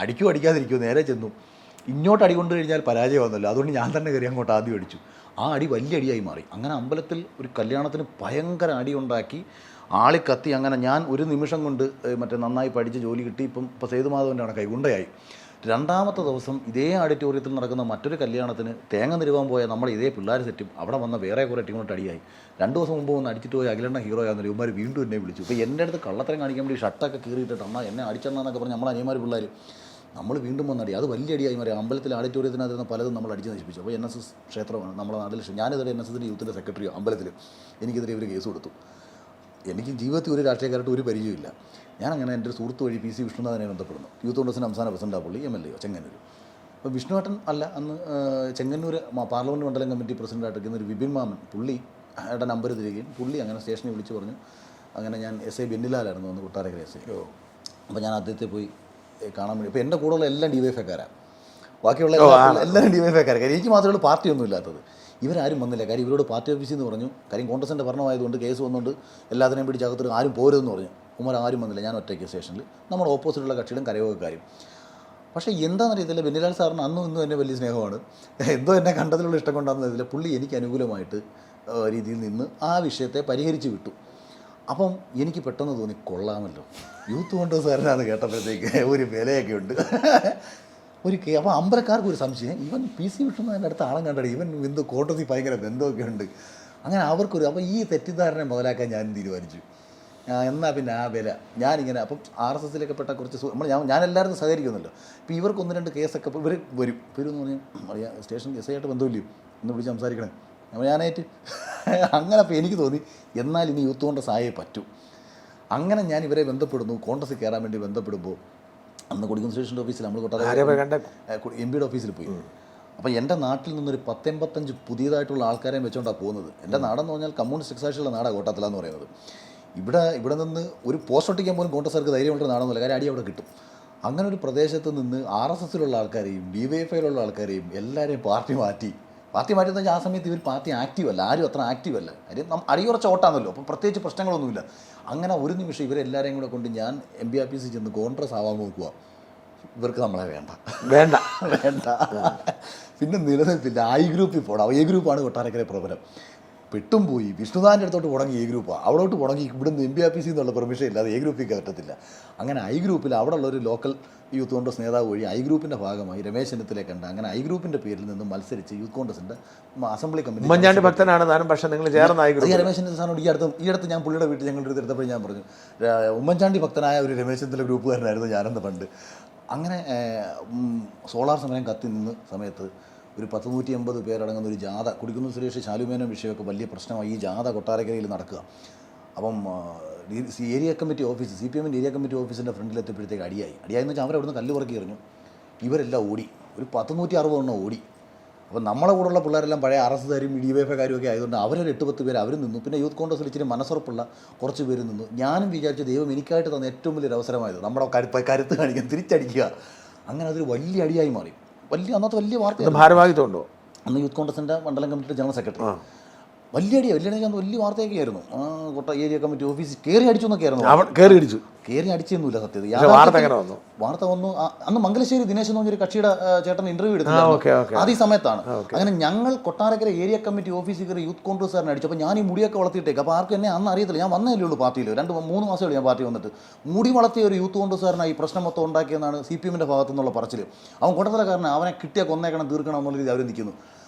അടിക്കാതിരിക്കുമോ, നേരെ ചെന്നു. ഇങ്ങോട്ട് അടി കൊണ്ടു കഴിഞ്ഞാൽ പരാജയമാകുന്നല്ലോ. അതുകൊണ്ട് ഞാൻ തന്നെ കയറി അങ്ങോട്ട് ആദ്യം അടിച്ചു. ആ അടി വലിയ അടിയായി മാറി. അങ്ങനെ അമ്പലത്തിൽ ഒരു കല്യാണത്തിന് ഭയങ്കര അടി ഉണ്ടാക്കി ആളി കത്തി. അങ്ങനെ ഞാൻ ഒരു നിമിഷം കൊണ്ട് നന്നായി പഠിച്ച് ജോലി കിട്ടി. ഇപ്പോൾ സേതുമാധവൻ്റെ ആണ് കൈഗുണ്ടയായി. രണ്ടാമത്തെ ദിവസം ഇതേ ഓഡിറ്റോറിയത്തിൽ നടക്കുന്ന മറ്റൊരു കല്യാണത്തിന് തേങ്ങ നിരുവാൻ പോയ നമ്മൾ ഇതേ പിള്ളേർ സെറ്റും അവിടെ വന്ന വേറെ കുറേ ടീമോട്ട് അടിയായി. 2 ദിവസം മുമ്പ് വന്ന് അടിച്ചിട്ട് പോയി അഖിലെണ്ണ ഹീറോ ആകുന്നില്ല. ഇവന്മാർ വീണ്ടും എന്നെ വിളിച്ചു. ഇപ്പോൾ എൻ്റെ അടുത്ത് കള്ളത്തരം കാണിക്കാൻ വേണ്ടി ഷർട്ടൊക്കെ കീറിയിട്ടിട്ട് അമ്മ എന്നെ അടിച്ചെണ്ണന്നൊക്കെ പറഞ്ഞ് നമ്മളെ അനിയന്മാർ പിള്ളേർ നമ്മൾ വീണ്ടും വന്നടി. അത് വലിയ അടിയായി മാറി. അമ്പലത്തിൽ ഓഡിറ്റോറിയത്തിനകത്തുന്ന പലതും നമ്മൾ അടിച്ച് നശിപ്പിച്ചു. അപ്പോൾ NSS ക്ഷേത്രമാണ് നമ്മുടെ നാട്ടിൽ. ഞാനിതുവരെ NSS യൂത്തിൻ്റെ സെക്രട്ടറിയോ അമ്പലത്തിൽ. എനിക്കെതിരെ ഇവർ കേസ് കൊടുത്തു. എനിക്ക് ജീവിതത്തിൽ ഒരു രാഷ്ട്രീയക്കാരായിട്ട് ഒരു പരിചയമില്ല. ഞാനങ്ങനെ എൻ്റെ ഒരു സുഹൃത്ത് വഴി PC വിഷ്ണുനാഥനെ ബന്ധപ്പെടുന്നു. യൂത്ത് കോൺഗ്രസിൻ്റെ സംസ്ഥാന പ്രസിഡന്റ് പുള്ളി MLA ചെങ്ങന്നൂർ. അപ്പോൾ വിഷ്ണുവേട്ടൻ അല്ല, അന്ന് ചെങ്ങന്നൂർ പാർലമെൻറ്റ് മണ്ഡലം കമ്മിറ്റി പ്രസിഡൻ്റായിട്ടിരിക്കുന്ന ഒരു വിപിൻ മാമൻ പുള്ളിയുടെ നമ്പർ തരികയും പുള്ളി അങ്ങനെ സ്റ്റേഷനിൽ വിളിച്ച് പറഞ്ഞു. അങ്ങനെ ഞാൻ SI ബെന്നിലാലായിരുന്നു അന്ന് കൊട്ടാരക്കര SI. അപ്പോൾ ഞാൻ അദ്ദേഹത്തെ പോയി കാണാൻ വേണ്ടി. ഇപ്പോൾ എൻ്റെ കൂടെയുള്ള എല്ലാം DYFക്കാരാണ്. ബാക്കിയുള്ള എല്ലാവരും DYFക്കാരാണ്. കാര്യം എനിക്ക് മാത്രമേ പാർട്ടിയൊന്നും ഇല്ലാത്തത്. ഇവരാരും വന്നില്ല. കാര്യം ഇവരോട് പാർട്ടി ഓഫീസിൽ നിന്ന് പറഞ്ഞു. കാര്യം കോൺഗ്രസിൻ്റെ ഭരണമായതുകൊണ്ട് കേസ് വന്നുകൊണ്ട് എല്ലാത്തിനെയും പിടിച്ച് അകത്ത് ആരും പോരുതെന്ന് പറഞ്ഞു. ആരും വന്നില്ല. ഞാൻ ഒറ്റയ്ക്ക് സ്റ്റേഷനിൽ നമ്മുടെ ഓപ്പോസിറ്റുള്ള കക്ഷികളും കരയോഗക്കാരും. പക്ഷേ എന്താണെന്നറിയത്തില്ല, ബെന്നിലാൽ സാറിന് അന്നും ഇന്നും എന്നെ വലിയ സ്നേഹമാണ്. എന്തോ എന്നെ കണ്ടതിലുള്ള ഇഷ്ടം കൊണ്ടാണെന്നതില്ല, പുള്ളി എനിക്ക് അനുകൂലമായിട്ട് രീതിയിൽ നിന്ന് ആ വിഷയത്തെ പരിഹരിച്ച് വിട്ടു. അപ്പം എനിക്ക് പെട്ടെന്ന് തോന്നി കൊള്ളാമല്ലോ, യൂത്ത് കോൺഗ്രസ് സാറിനാണ് കേട്ടപ്പോഴത്തേക്ക് ഒരു വിലയൊക്കെ ഉണ്ട്. അപ്പോൾ അമ്പലക്കാർക്ക് ഒരു സംശയം, ഇവൻ PC വിഷ്ണുവിൻ്റെ അടുത്ത് ആളം കണ്ടടി, ഇവൻ എന്തോ കോട്ടത്തിൽ ഭയങ്കര ബന്ധമൊക്കെ ഉണ്ട്. അങ്ങനെ അവർക്കൊരു, അപ്പോൾ ഈ തെറ്റിദ്ധാരണ മുതലാക്കാൻ ഞാൻ തീരുമാനിച്ചു. എന്നാൽ പിന്നെ ആ വില ഞാനിങ്ങനെ, അപ്പം RSSലൊക്കെ പെട്ട കുറച്ച് ഞാൻ എല്ലാവരും സഹകരിക്കുമല്ലോ. ഇപ്പോൾ ഇവർക്ക് 1-2 കേസൊക്കെ ഇവർ വരും എന്ന് പറഞ്ഞാൽ അറിയാം, സ്റ്റേഷൻ SI ആയിട്ട് ബന്ധമില്ലയോ ഒന്ന് വിളിച്ച് സംസാരിക്കണേ. അപ്പോൾ ഞാനായിട്ട് അങ്ങനെ. അപ്പോൾ എനിക്ക് തോന്നി എന്നാൽ ഇനി യൂത്ത് കോൺഗ്രസ് ആയേ പറ്റൂ. അങ്ങനെ ഞാൻ ഇവരെ ബന്ധപ്പെടുന്നു. കോൺഗ്രസ് കയറാൻ വേണ്ടി ബന്ധപ്പെടുമ്പോൾ അന്ന് കൊടിക്കുന്ന് സ്റ്റേഷൻ്റെ ഓഫീസിൽ നമ്മൾ MPയുടെ ഓഫീസിൽ പോയി. അപ്പോൾ എൻ്റെ നാട്ടിൽ നിന്നൊരു 10-85 പുതിയതായിട്ടുള്ള ആൾക്കാരെയും വെച്ചുകൊണ്ടാണ് പോകുന്നത്. എൻ്റെ നാടെന്ന് പറഞ്ഞാൽ കമ്മ്യൂണിസ്റ്റ് രക്തസാക്ഷിയുള്ള നാടാണ് കോട്ടത്തിലെന്ന് പറയുന്നത്. ഇവിടെ നിന്ന് ഒരു പോസ്റ്റ് ഒട്ടിക്കാൻ പോലും കോൺഗ്രസ്സുകാർക്ക് ധൈര്യമുള്ള നാടൊന്നുമില്ല. കാര്യം അടി അവിടെ കിട്ടും. അങ്ങനെ ഒരു പ്രദേശത്ത് നിന്ന് RSSലുള്ള ആൾക്കാരെയും DYFയിലുള്ള ആൾക്കാരെയും എല്ലാവരെയും പാർട്ടി മാറ്റിയെന്ന് വെച്ചാൽ ആ സമയത്ത് ഇവർ പാർട്ടി ആക്റ്റീവ് അല്ല, ആരും അത്ര ആക്റ്റീവ് അല്ല. കാര്യം അടിയുറച്ച ഓട്ടാണല്ലോ, അപ്പം പ്രത്യേകിച്ച് പ്രശ്നങ്ങളൊന്നുമില്ല. അങ്ങനെ ഒരു നിമിഷം ഇവരെല്ലാവരെയും കൂടെ കൊണ്ട് ഞാൻ MPRPC ചെന്ന് കോൺഗ്രസ് ആവാൻ നോക്കുക. ഇവർക്ക് നമ്മളെ വേണ്ട. പിന്നെ നിലനിൽപ്പില്ല. I ഗ്രൂപ്പിൽ പോകണം. A ഗ്രൂപ്പാണ് കൊട്ടാരക്കര പ്രബലം. പെട്ടും പോയി. വിഷ്ണുനാഥൻ്റെ അടുത്തോട്ട് പോകണമെങ്കിൽ A ഗ്രൂപ്പാണ്. അവിടോട്ട് പോകണമെങ്കിൽ ഇവിടുന്ന് MPRPC എന്നുള്ള പെർമിഷൻ ഇല്ലാതെ A ഗ്രൂപ്പിൽ കയറ്റത്തില്ല. അങ്ങനെ I ഗ്രൂപ്പിൽ അവിടെ ഉള്ളൊരു ലോക്കൽ യൂത്ത് കോൺഗ്രസ് നേതാവ് വഴി I ഗ്രൂപ്പിൻ്റെ ഭാഗമായി രമേശ് ചെന്നിത്തലയെ കണ്ട് അങ്ങനെ I ഗ്രൂപ്പിൻ്റെ പേരിൽ നിന്ന് മത്സരിച്ച് യൂത്ത് കോൺഗ്രസിൻ്റെ അസംബ്ലി കമ്മിറ്റി. ഉമ്മൻചാണ്ടി ഭക്തനാണ് താനും, പക്ഷേ നിങ്ങൾ ചേർന്ന രമേശ് ചെന്നിത്തല സാറിനോട് ഈ അടുത്ത് ഞാൻ പുള്ളിയുടെ വീട്ടിൽ ഞങ്ങളുടെ അടുത്ത് എടുത്തപ്പോൾ ഞാൻ പറഞ്ഞു, ഉമ്മൻചാണ്ടി ഭക്തനായ ഒരു രമേശ് ചെന്നിത്തല ഗ്രൂപ്പുകാരനായിരുന്നു ഞാനെന്ന് പണ്ട്. അങ്ങനെ സോളാർ സമരം കത്തി നിന്ന് സമയത്ത് ഒരു 180 പേരടങ്ങുന്ന ഒരു ജാഥ, കുടിക്കുന്ന് സുരേഷ് ശാലുമേനോൻ വിഷയമൊക്കെ വലിയ പ്രശ്നമായി. ഈ ജാഥ കൊട്ടാരക്കരയിൽ നടക്കുക. അപ്പം ഏരിയ കമ്മിറ്റി ഓഫീസ്, CPMൻ്റെ ഏരിയ കമ്മിറ്റി ഓഫീസിൻ്റെ ഫ്രണ്ടിലെത്തിയപ്പോഴത്തേക്ക് അടിയായെന്ന് വെച്ചാൽ അവരവിടുന്ന് കല്ല് പുറക്കി എറിഞ്ഞു. ഇവരെല്ലാം ഓടി. ഒരു 160 എണ്ണം ഓടി. അപ്പോൾ നമ്മളെ കൂടെയുള്ള പിള്ളേരെല്ലാം പഴയ RSSകാരും DYFക്കാരും ഒക്കെ ആയതുകൊണ്ട് അവരൊരു 8-10 പേര് അവർ നിന്നു. പിന്നെ യൂത്ത് കോൺഗ്രസ്സിൽ ഇച്ചിരി മനസ്സുറപ്പുള്ള കുറച്ച് പേര് നിന്നു. ഞാനും വിചാരിച്ച ദൈവം എനിക്കായിട്ട് തന്ന ഏറ്റവും വലിയൊരു അവസരമായത് നമ്മുടെ കരുത്ത് കാണിക്കാൻ, തിരിച്ചടിക്കുക. അങ്ങനെ അതൊരു വലിയ അടിയായി മാറി. അന്നത്തെ വലിയ വാർത്ത. ഭാരവാഹിത്വമുണ്ടോ അന്ന് യൂത്ത് കോൺഗ്രസിൻ്റെ മണ്ഡലം കമ്മിറ്റിയുടെ ജനറൽ സെക്രട്ടറി. വലിയ വാർത്തയൊക്കെ ആയിരുന്നു. ഏരിയ കമ്മിറ്റി ഓഫീസിൽ കയറി അടിച്ചു എന്നൊക്കെ ആയിരുന്നു. കയറി അടിച്ചൊന്നുമില്ല സത്യത്തിൽ. വാർത്ത വന്നു. അന്ന് മംഗലശ്ശേരി ദിനേശ് എന്ന് പറഞ്ഞൊരു കക്ഷിയുടെ ചേട്ടൻ ഇന്റർവ്യൂ എടുത്തില്ല. അത് ഈ സമയത്താണ്. അങ്ങനെ ഞങ്ങൾ കൊട്ടാരക്കര ഏരിയ കമ്മിറ്റി ഓഫീസിൽ കയറി യൂത്ത് കോൺഗ്രസ്സുകാരനെ അടിച്ചു. അപ്പോൾ ഞാൻ ഈ മുടിയൊക്കെ വളർത്തിയിട്ടേക്ക്. അപ്പോൾ ആർക്കും എന്നെ അന്ന് അറിയത്തില്ല. ഞാൻ വന്നതല്ലേ ഉള്ളൂ പാർട്ടിയിൽ. 2-3 മാസമേ ഞാൻ പാർട്ടി വന്നിട്ട്. മുടി വളർത്തിയ ഒരു യൂത്ത് കോൺഗ്രസ്സുകാരനായി ഈ പ്രശ്നം മൊത്തം ഉണ്ടാക്കിയെന്നാണ് CPMൻ്റെ ഭാഗത്തു നിന്നുള്ള പറച്ചിൽ. അവൻ കൊട്ടത്തലക്കാരനെ, അവനെ കിട്ടിയ കൊന്നേക്കണം, തീർക്കണം എന്നുള്ള രീതി അവർ നിൽക്കുന്നു.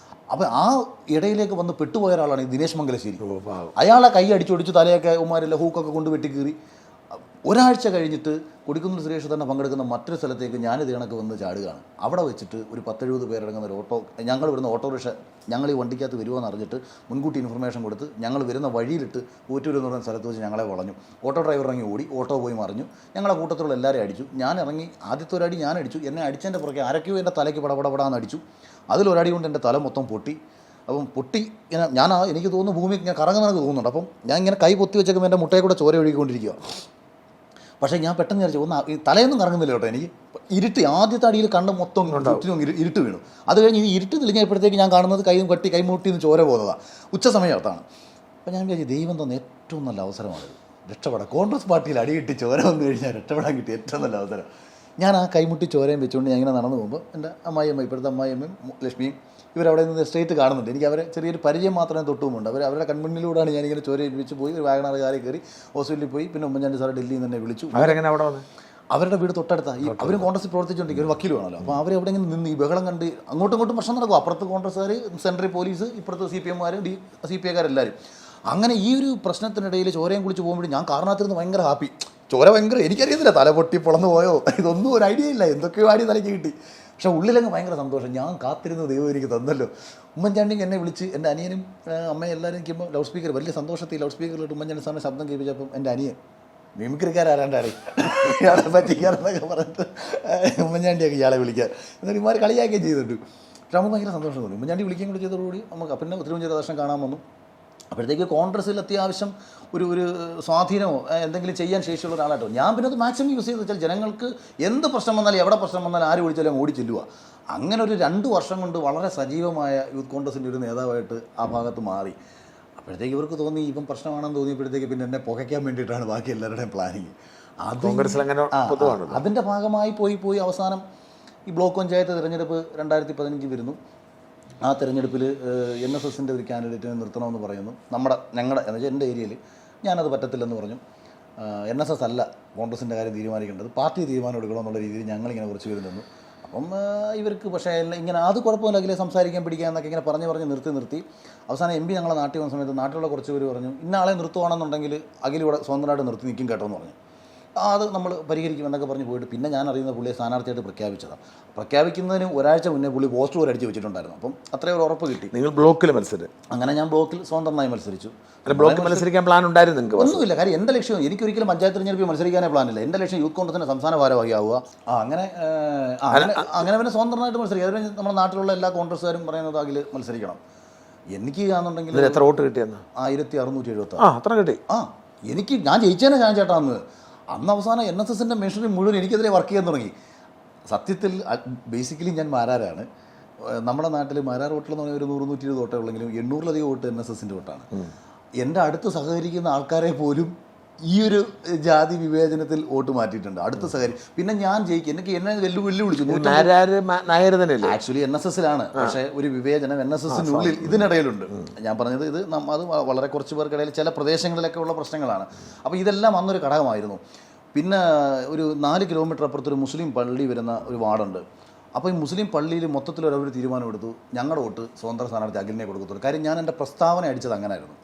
അപ്പോൾ ആ ഇടയിലേക്ക് വന്ന് പെട്ടുപോയ ഒരാളാണ് ഈ ദിനേശ് മംഗലശ്ശേരി. അയാളെ കൈ അടിച്ചൊടിച്ച് തലയൊക്കെ ഉമ്മാരെല്ലാം ഹൂക്കൊക്കെ കൊണ്ട് വെട്ടിക്കീറി. ഒരാഴ്ച കഴിഞ്ഞിട്ട് കൊടിക്കുന്നിൽ സുരേഷ് തന്നെ പങ്കെടുക്കുന്ന മറ്റൊരു സ്ഥലത്തേക്ക് ഞാനിത് കണക്ക് വന്ന് ചാടുകയാണ്. അവിടെ വെച്ചിട്ട് ഒരു 10-70 പേരടങ്ങുന്ന ഒരു ഞങ്ങൾ വരുന്ന ഓട്ടോറിക്ഷ ഞങ്ങൾ ഈ വണ്ടിക്കകത്ത് വരുമെന്ന് അറിഞ്ഞിട്ട് മുൻകൂട്ടി ഇൻഫർമേഷൻ കൊടുത്ത് ഞങ്ങൾ വരുന്ന വഴിയിലിട്ട് ഊറ്റൂർ എന്ന് പറയുന്ന സ്ഥലത്ത് വെച്ച് ഞങ്ങളെ വളഞ്ഞു. ഓട്ടോ ഡ്രൈവർ ഇറങ്ങി ഓടി, ഓട്ടോ പോയി മറിഞ്ഞു. ഞങ്ങളെ കൂട്ടത്തിലുള്ള എല്ലാവരെയും അടിച്ചു. ഞാൻ ഇറങ്ങി ആദ്യത്തെ ഒരടി ഞാൻ അടിച്ചു. എന്നെ അടിച്ചതിൻ്റെ പുറകെ ആരൊക്കെയോ എൻ്റെ തലയ്ക്ക് പടപടാന്ന് അടിച്ചു. അതിലൊരടി കൊണ്ട് എൻ്റെ തല മൊത്തം പൊട്ടി. അപ്പം പൊട്ടി ഇങ്ങനെ എനിക്ക് തോന്നുന്നു ഭൂമി ഇങ്ങനെ കറങ്ങുന്നതെന്ന് തോന്നുന്നുണ്ട്. അപ്പം ഞാൻ ഇങ്ങനെ കൈ പൊത്തി വെച്ചേക്കുമ്പോൾ എൻ്റെ മുട്ടയെ കൂടെ ചോര ഒഴുകിക്കൊണ്ടിരിക്കുക. പക്ഷേ ഞാൻ പെട്ടെന്ന് വിചാരിച്ചു, ഈ തലയൊന്നും കറങ്ങുന്നില്ല കേട്ടോ. എനിക്ക് ഇരുട്ട്, ആദ്യത്തെ അടിയിൽ കണ്ട് മൊത്തം ചുറ്റിനും ഇരുട്ട് വീണു. അത് കഴിഞ്ഞ് ഈ ഇരുട്ട് തെളിഞ്ഞപ്പോഴത്തേക്ക് ഞാൻ കാണുന്നത് കൈമുട്ടിന്ന് ചോര പോകുന്നതാണ്. ഉച്ച സമയത്താണ്. അപ്പോൾ ഞാൻ വിചാരിച്ചു ദൈവം തന്ന ഏറ്റവും നല്ല അവസരമാണിത്, രക്ഷപ്പെടാം. കോൺഗ്രസ് പാർട്ടിയിൽ അടികിട്ടി ചോര വന്നു കഴിഞ്ഞാൽ രക്ഷപ്പെടാൻ കിട്ടിയ ഏറ്റവും നല്ല അവസരം. ഞാൻ ആ കൈമുട്ടി ചോരയും വെച്ചുകൊണ്ട് ഞാൻ ഇങ്ങനെ നടന്നു പോകുമ്പോൾ എൻ്റെ അമ്മായിയമ്മ, ഇപ്പോഴത്തെ അമ്മായിയമ്മയും ലക്ഷ്മിയും ഇവരവിടെ നിന്ന് സ്ട്രേറ്റ് കാണുന്നുണ്ട്. എനിക്ക് അവരെ ചെറിയൊരു പരിചയം മാത്രമേ തൊട്ടുമുണ്ട്. അവരുടെ കൺമുന്നിലൂടെയാണ് ഞാനിങ്ങനെ ചോരയിൽ വെച്ച് പോയി. വാഗണർ കാറി കയറി ഹോസ്പിറ്റലിൽ പോയി. പിന്നെ ഉമ്മൻചാണ്ടി സാർ ഡൽഹിയിൽ നിന്ന് തന്നെ വിളിച്ചു. അവരെങ്ങനെ അവിടെ വന്നു? അവരുടെ വീട് തൊട്ടടുത്ത ഈ അവരും കോൺഗ്രസ് പ്രവർത്തിച്ചുകൊണ്ടിരിക്കും, ഒരു വക്കീൽ വേണമല്ലോ. അപ്പോൾ അവർ എവിടെ നിന്ന് ഈ ബഹളം കണ്ട് അങ്ങോട്ടും ഇങ്ങോട്ടും പ്രശ്നം നടക്കും. അപ്പുറത്ത് കോൺഗ്രസ്സുകാർ, സെൻട്രൽ പോലീസ്, ഇപ്പുറത്ത് CPM-കാർ, CPI-കാരെല്ലാവരും. അങ്ങനെ ഈ ഒരു പ്രശ്നത്തിനിടയിൽ ചോരയും കുളിച്ച് പോകുമ്പോഴും ഞാൻ കാരണത്തിരുന്ന് ഭയങ്കര ഹാപ്പി. ചോര ഭയങ്കര, എനിക്കറിയത്തില്ല തല പൊട്ടി പൊളന്നു പോയോ ഇതൊന്നും ഒരു ഐഡിയ ഇല്ല, എന്തൊക്കെയോ ആടി തലയ്ക്ക് കിട്ടി. പക്ഷേ ഉള്ളിലങ്ങ് ഭയങ്കര സന്തോഷം, ഞാൻ കാത്തിരുന്ന ദൈവം എനിക്ക് തന്നല്ലോ. ഉമ്മൻചാണ്ടിക്ക് എന്നെ വിളിച്ച്, എൻ്റെ അനിയനും അമ്മയും എല്ലാവരും നിൽക്കുമ്പോൾ ലൗഡ് സ്പീക്കർ, വലിയ സന്തോഷത്തിൽ ലൗഡ് സ്പീക്കറിലിട്ട് ഉമ്മൻചാണ്ടി സാറിന് ശബ്ദം കേൾപ്പിച്ചപ്പം എൻ്റെ അനിയൻ മിമിക്രിക്കാരാണ്ടാറി ഇയാളെ പറ്റിക്കാരെന്നൊക്കെ പറഞ്ഞിട്ട് ഉമ്മൻചാണ്ടിയൊക്കെ ഇയാളെ വിളിക്കാൻ, എന്നിട്ട് ഇമാർ കളിയാക്കുകയും ചെയ്തിട്ട്. പക്ഷെ നമുക്ക് ഭയങ്കര സന്തോഷം തോന്നി. ഉമ്മൻചാണ്ടി വിളിക്കുകയും കൂടി ചെയ്തതോടുകൂടി നമുക്ക് പിന്നെ തിരുവഞ്ചൂർ രാധാകൃഷ്ണൻ കാണാൻ വന്നു. അപ്പോഴത്തേക്ക് കോൺഗ്രസ്സിൽ അത്യാവശ്യം ഒരു സ്വാധീനമോ എന്തെങ്കിലും ചെയ്യാൻ ശേഷിയുള്ള ഒരാളായിട്ടോ. ഞാൻ പിന്നെ അത് മാക്സിമം യൂസ് ചെയ്തെന്ന് വെച്ചാൽ ജനങ്ങൾക്ക് എന്ത് പ്രശ്നം വന്നാലും എവിടെ പ്രശ്നം വന്നാലും ആര് വിളിച്ചാലും ഓടി ചെല്ലുക. അങ്ങനെ ഒരു 2 വർഷം കൊണ്ട് വളരെ സജീവമായ യൂത്ത് കോൺഗ്രസിൻ്റെ ഒരു നേതാവായിട്ട് ആ ഭാഗത്ത് മാറി. അപ്പോഴത്തേക്ക് ഇവർക്ക് തോന്നി ഇപ്പം പ്രശ്നമാണെന്ന് തോന്നിയപ്പോഴത്തേക്ക് പിന്നെ എന്നെ പുകയ്ക്കാൻ വേണ്ടിയിട്ടാണ് ബാക്കി എല്ലാവരുടെയും പ്ലാനിങ്. അതിൻ്റെ ഭാഗമായി പോയി അവസാനം ഈ ബ്ലോക്ക് പഞ്ചായത്ത് തിരഞ്ഞെടുപ്പ് 2015 വരുന്നു. ആ തിരഞ്ഞെടുപ്പിൽ NSSൻ്റെ ഒരു കാൻഡിഡേറ്റിനെ നിർത്തണമെന്ന് പറയുന്നു. ഞങ്ങളുടെ എന്ന് വെച്ചാൽ എൻ്റെ ഏരിയയിൽ ഞാനത് പറ്റത്തില്ലെന്ന് പറഞ്ഞു. NSS അല്ല കോൺഗ്രസിൻ്റെ കാര്യം തീരുമാനിക്കേണ്ടത്, പാർട്ടി തീരുമാനം എടുക്കണമെന്നുള്ള രീതിയിൽ ഞങ്ങളിങ്ങനെ കുറച്ച് പേര് നിന്നു. അപ്പം ഇവർക്ക് പക്ഷേ ഇങ്ങനെ അത് കുഴപ്പമില്ല, അഖിലെ സംസാരിക്കാൻ പിടിക്കുക എന്നൊക്കെ ഇങ്ങനെ പറഞ്ഞ് നിർത്തി അവസാനം MP ഞങ്ങളെ നാട്ടിൽ വന്ന സമയത്ത് നാട്ടിലുള്ള കുറച്ച് പേര് പറഞ്ഞു, ഇന്ന ആളെ നിർത്തുവാണെന്നുണ്ടെങ്കിൽ അഖിൽ ഇവിടെ സ്വന്തമായിട്ട് നിർത്തി നിൽക്കും കേട്ടോ എന്ന് പറഞ്ഞു. അത് നമ്മൾ പരിഹരിക്കും എന്നൊക്കെ പറഞ്ഞ് പോയിട്ട് പിന്നെ ഞാൻ അറിയുന്ന പുള്ളിയെ സ്ഥാനാർത്ഥിയായിട്ട് പ്രഖ്യാപിച്ചതാണ്. പ്രഖ്യാപിക്കുന്നതിന് ഒരാഴ്ച മുന്നേ പുള്ളി പോസ്റ്റർ വരെ അടിച്ച് വെച്ചിട്ടുണ്ടായിരുന്നു. അപ്പം അത്രയും ഒരു ഉറപ്പ് കിട്ടി. നിങ്ങൾ ബ്ലോക്കിൽ മത്സരം? അങ്ങനെ ഞാൻ ബ്ലോക്കിൽ സ്വതന്ത്രമായി മത്സരിച്ചു. ബ്ലോക്കിൽ മത്സരിക്കാൻ പ്ലാൻ ഉണ്ടായിരുന്നു നിങ്ങൾക്ക്? ഒന്നുമില്ല, കാര്യം എൻ്റെ ലക്ഷ്യം എനിക്കൊരിക്കലും പഞ്ചായത്ത് തിരഞ്ഞെടുപ്പിൽ മത്സരിക്കാനേ പ്ലാനില്ല. എൻ്റെ ലക്ഷ്യം യൂത്ത് കോൺഗ്രസിൻ്റെ സംസ്ഥാന ഭാരവാഹിയാവുക. അങ്ങനെ പിന്നെ സ്വതന്ത്രമായിട്ട് മത്സരിക്കുക. അതിന് നമ്മുടെ നാട്ടിലുള്ള എല്ലാ കോൺഗ്രസ്സുകാരും പറയുന്നത് അതിൽ മത്സരിക്കണം. എനിക്ക് ആണെന്നുണ്ടെങ്കിൽ എത്ര വോട്ട് കിട്ടിയെന്ന്? 1676. അത്ര കിട്ടി. എനിക്ക് ഞാൻ ജയിച്ചേനെ ഞാൻ ചേട്ടാ അന്ന് അവസാനം NSSൻ്റെ മെഷീനറി മുഴുവൻ എനിക്കെതിരെ വർക്ക് ചെയ്യാൻ തുടങ്ങി. സത്യത്തിൽ ബേസിക്കലി ഞാൻ മാരാരാണ്. നമ്മുടെ നാട്ടിൽ മാരാർ വോട്ടിലെന്ന് പറഞ്ഞാൽ ഒരു 100-120 വോട്ടേ ഉള്ളെങ്കിലും 800-ലധികം വോട്ട് NSSൻ്റെ വോട്ടാണ്. എൻ്റെ അടുത്ത് സഹകരിക്കുന്ന ആൾക്കാരെ പോലും ഈ ഒരു ജാതി വിവേചനത്തിൽ വോട്ട് മാറ്റിയിട്ടുണ്ട്. അടുത്ത് പിന്നെ ഞാൻ ജയിക്കും, എന്നെ വെല്ലുവിളിച്ചു. ആക്ച്വലി NSSലാണ്, പക്ഷേ ഒരു വിവേചനം NSSനുള്ളിൽ ഇതിനിടയിലുണ്ട്. ഞാൻ പറഞ്ഞത് അത് വളരെ കുറച്ച് പേർക്കിടയിൽ ചില പ്രദേശങ്ങളിലൊക്കെ ഉള്ള പ്രശ്നങ്ങളാണ്. അപ്പോൾ ഇതെല്ലാം അന്നൊരു ഘടകമായിരുന്നു. പിന്നെ ഒരു 4 കിലോമീറ്റർ അപ്പുറത്തൊരു മുസ്ലിം പള്ളി വരുന്ന ഒരു വാർഡുണ്ട്. അപ്പോൾ ഈ മുസ്ലിം പള്ളിയിൽ മൊത്തത്തിലൊരു തീരുമാനമെടുത്തു, ഞങ്ങളുടെ വോട്ട് സ്വതന്ത്ര സ്ഥാനാർത്ഥി അഖിലിനെ കൊടുക്കത്തുള്ളൂ. കാര്യം ഞാൻ എൻ്റെ പ്രസ്താവന അടിച്ചത് അങ്ങനായിരുന്നു.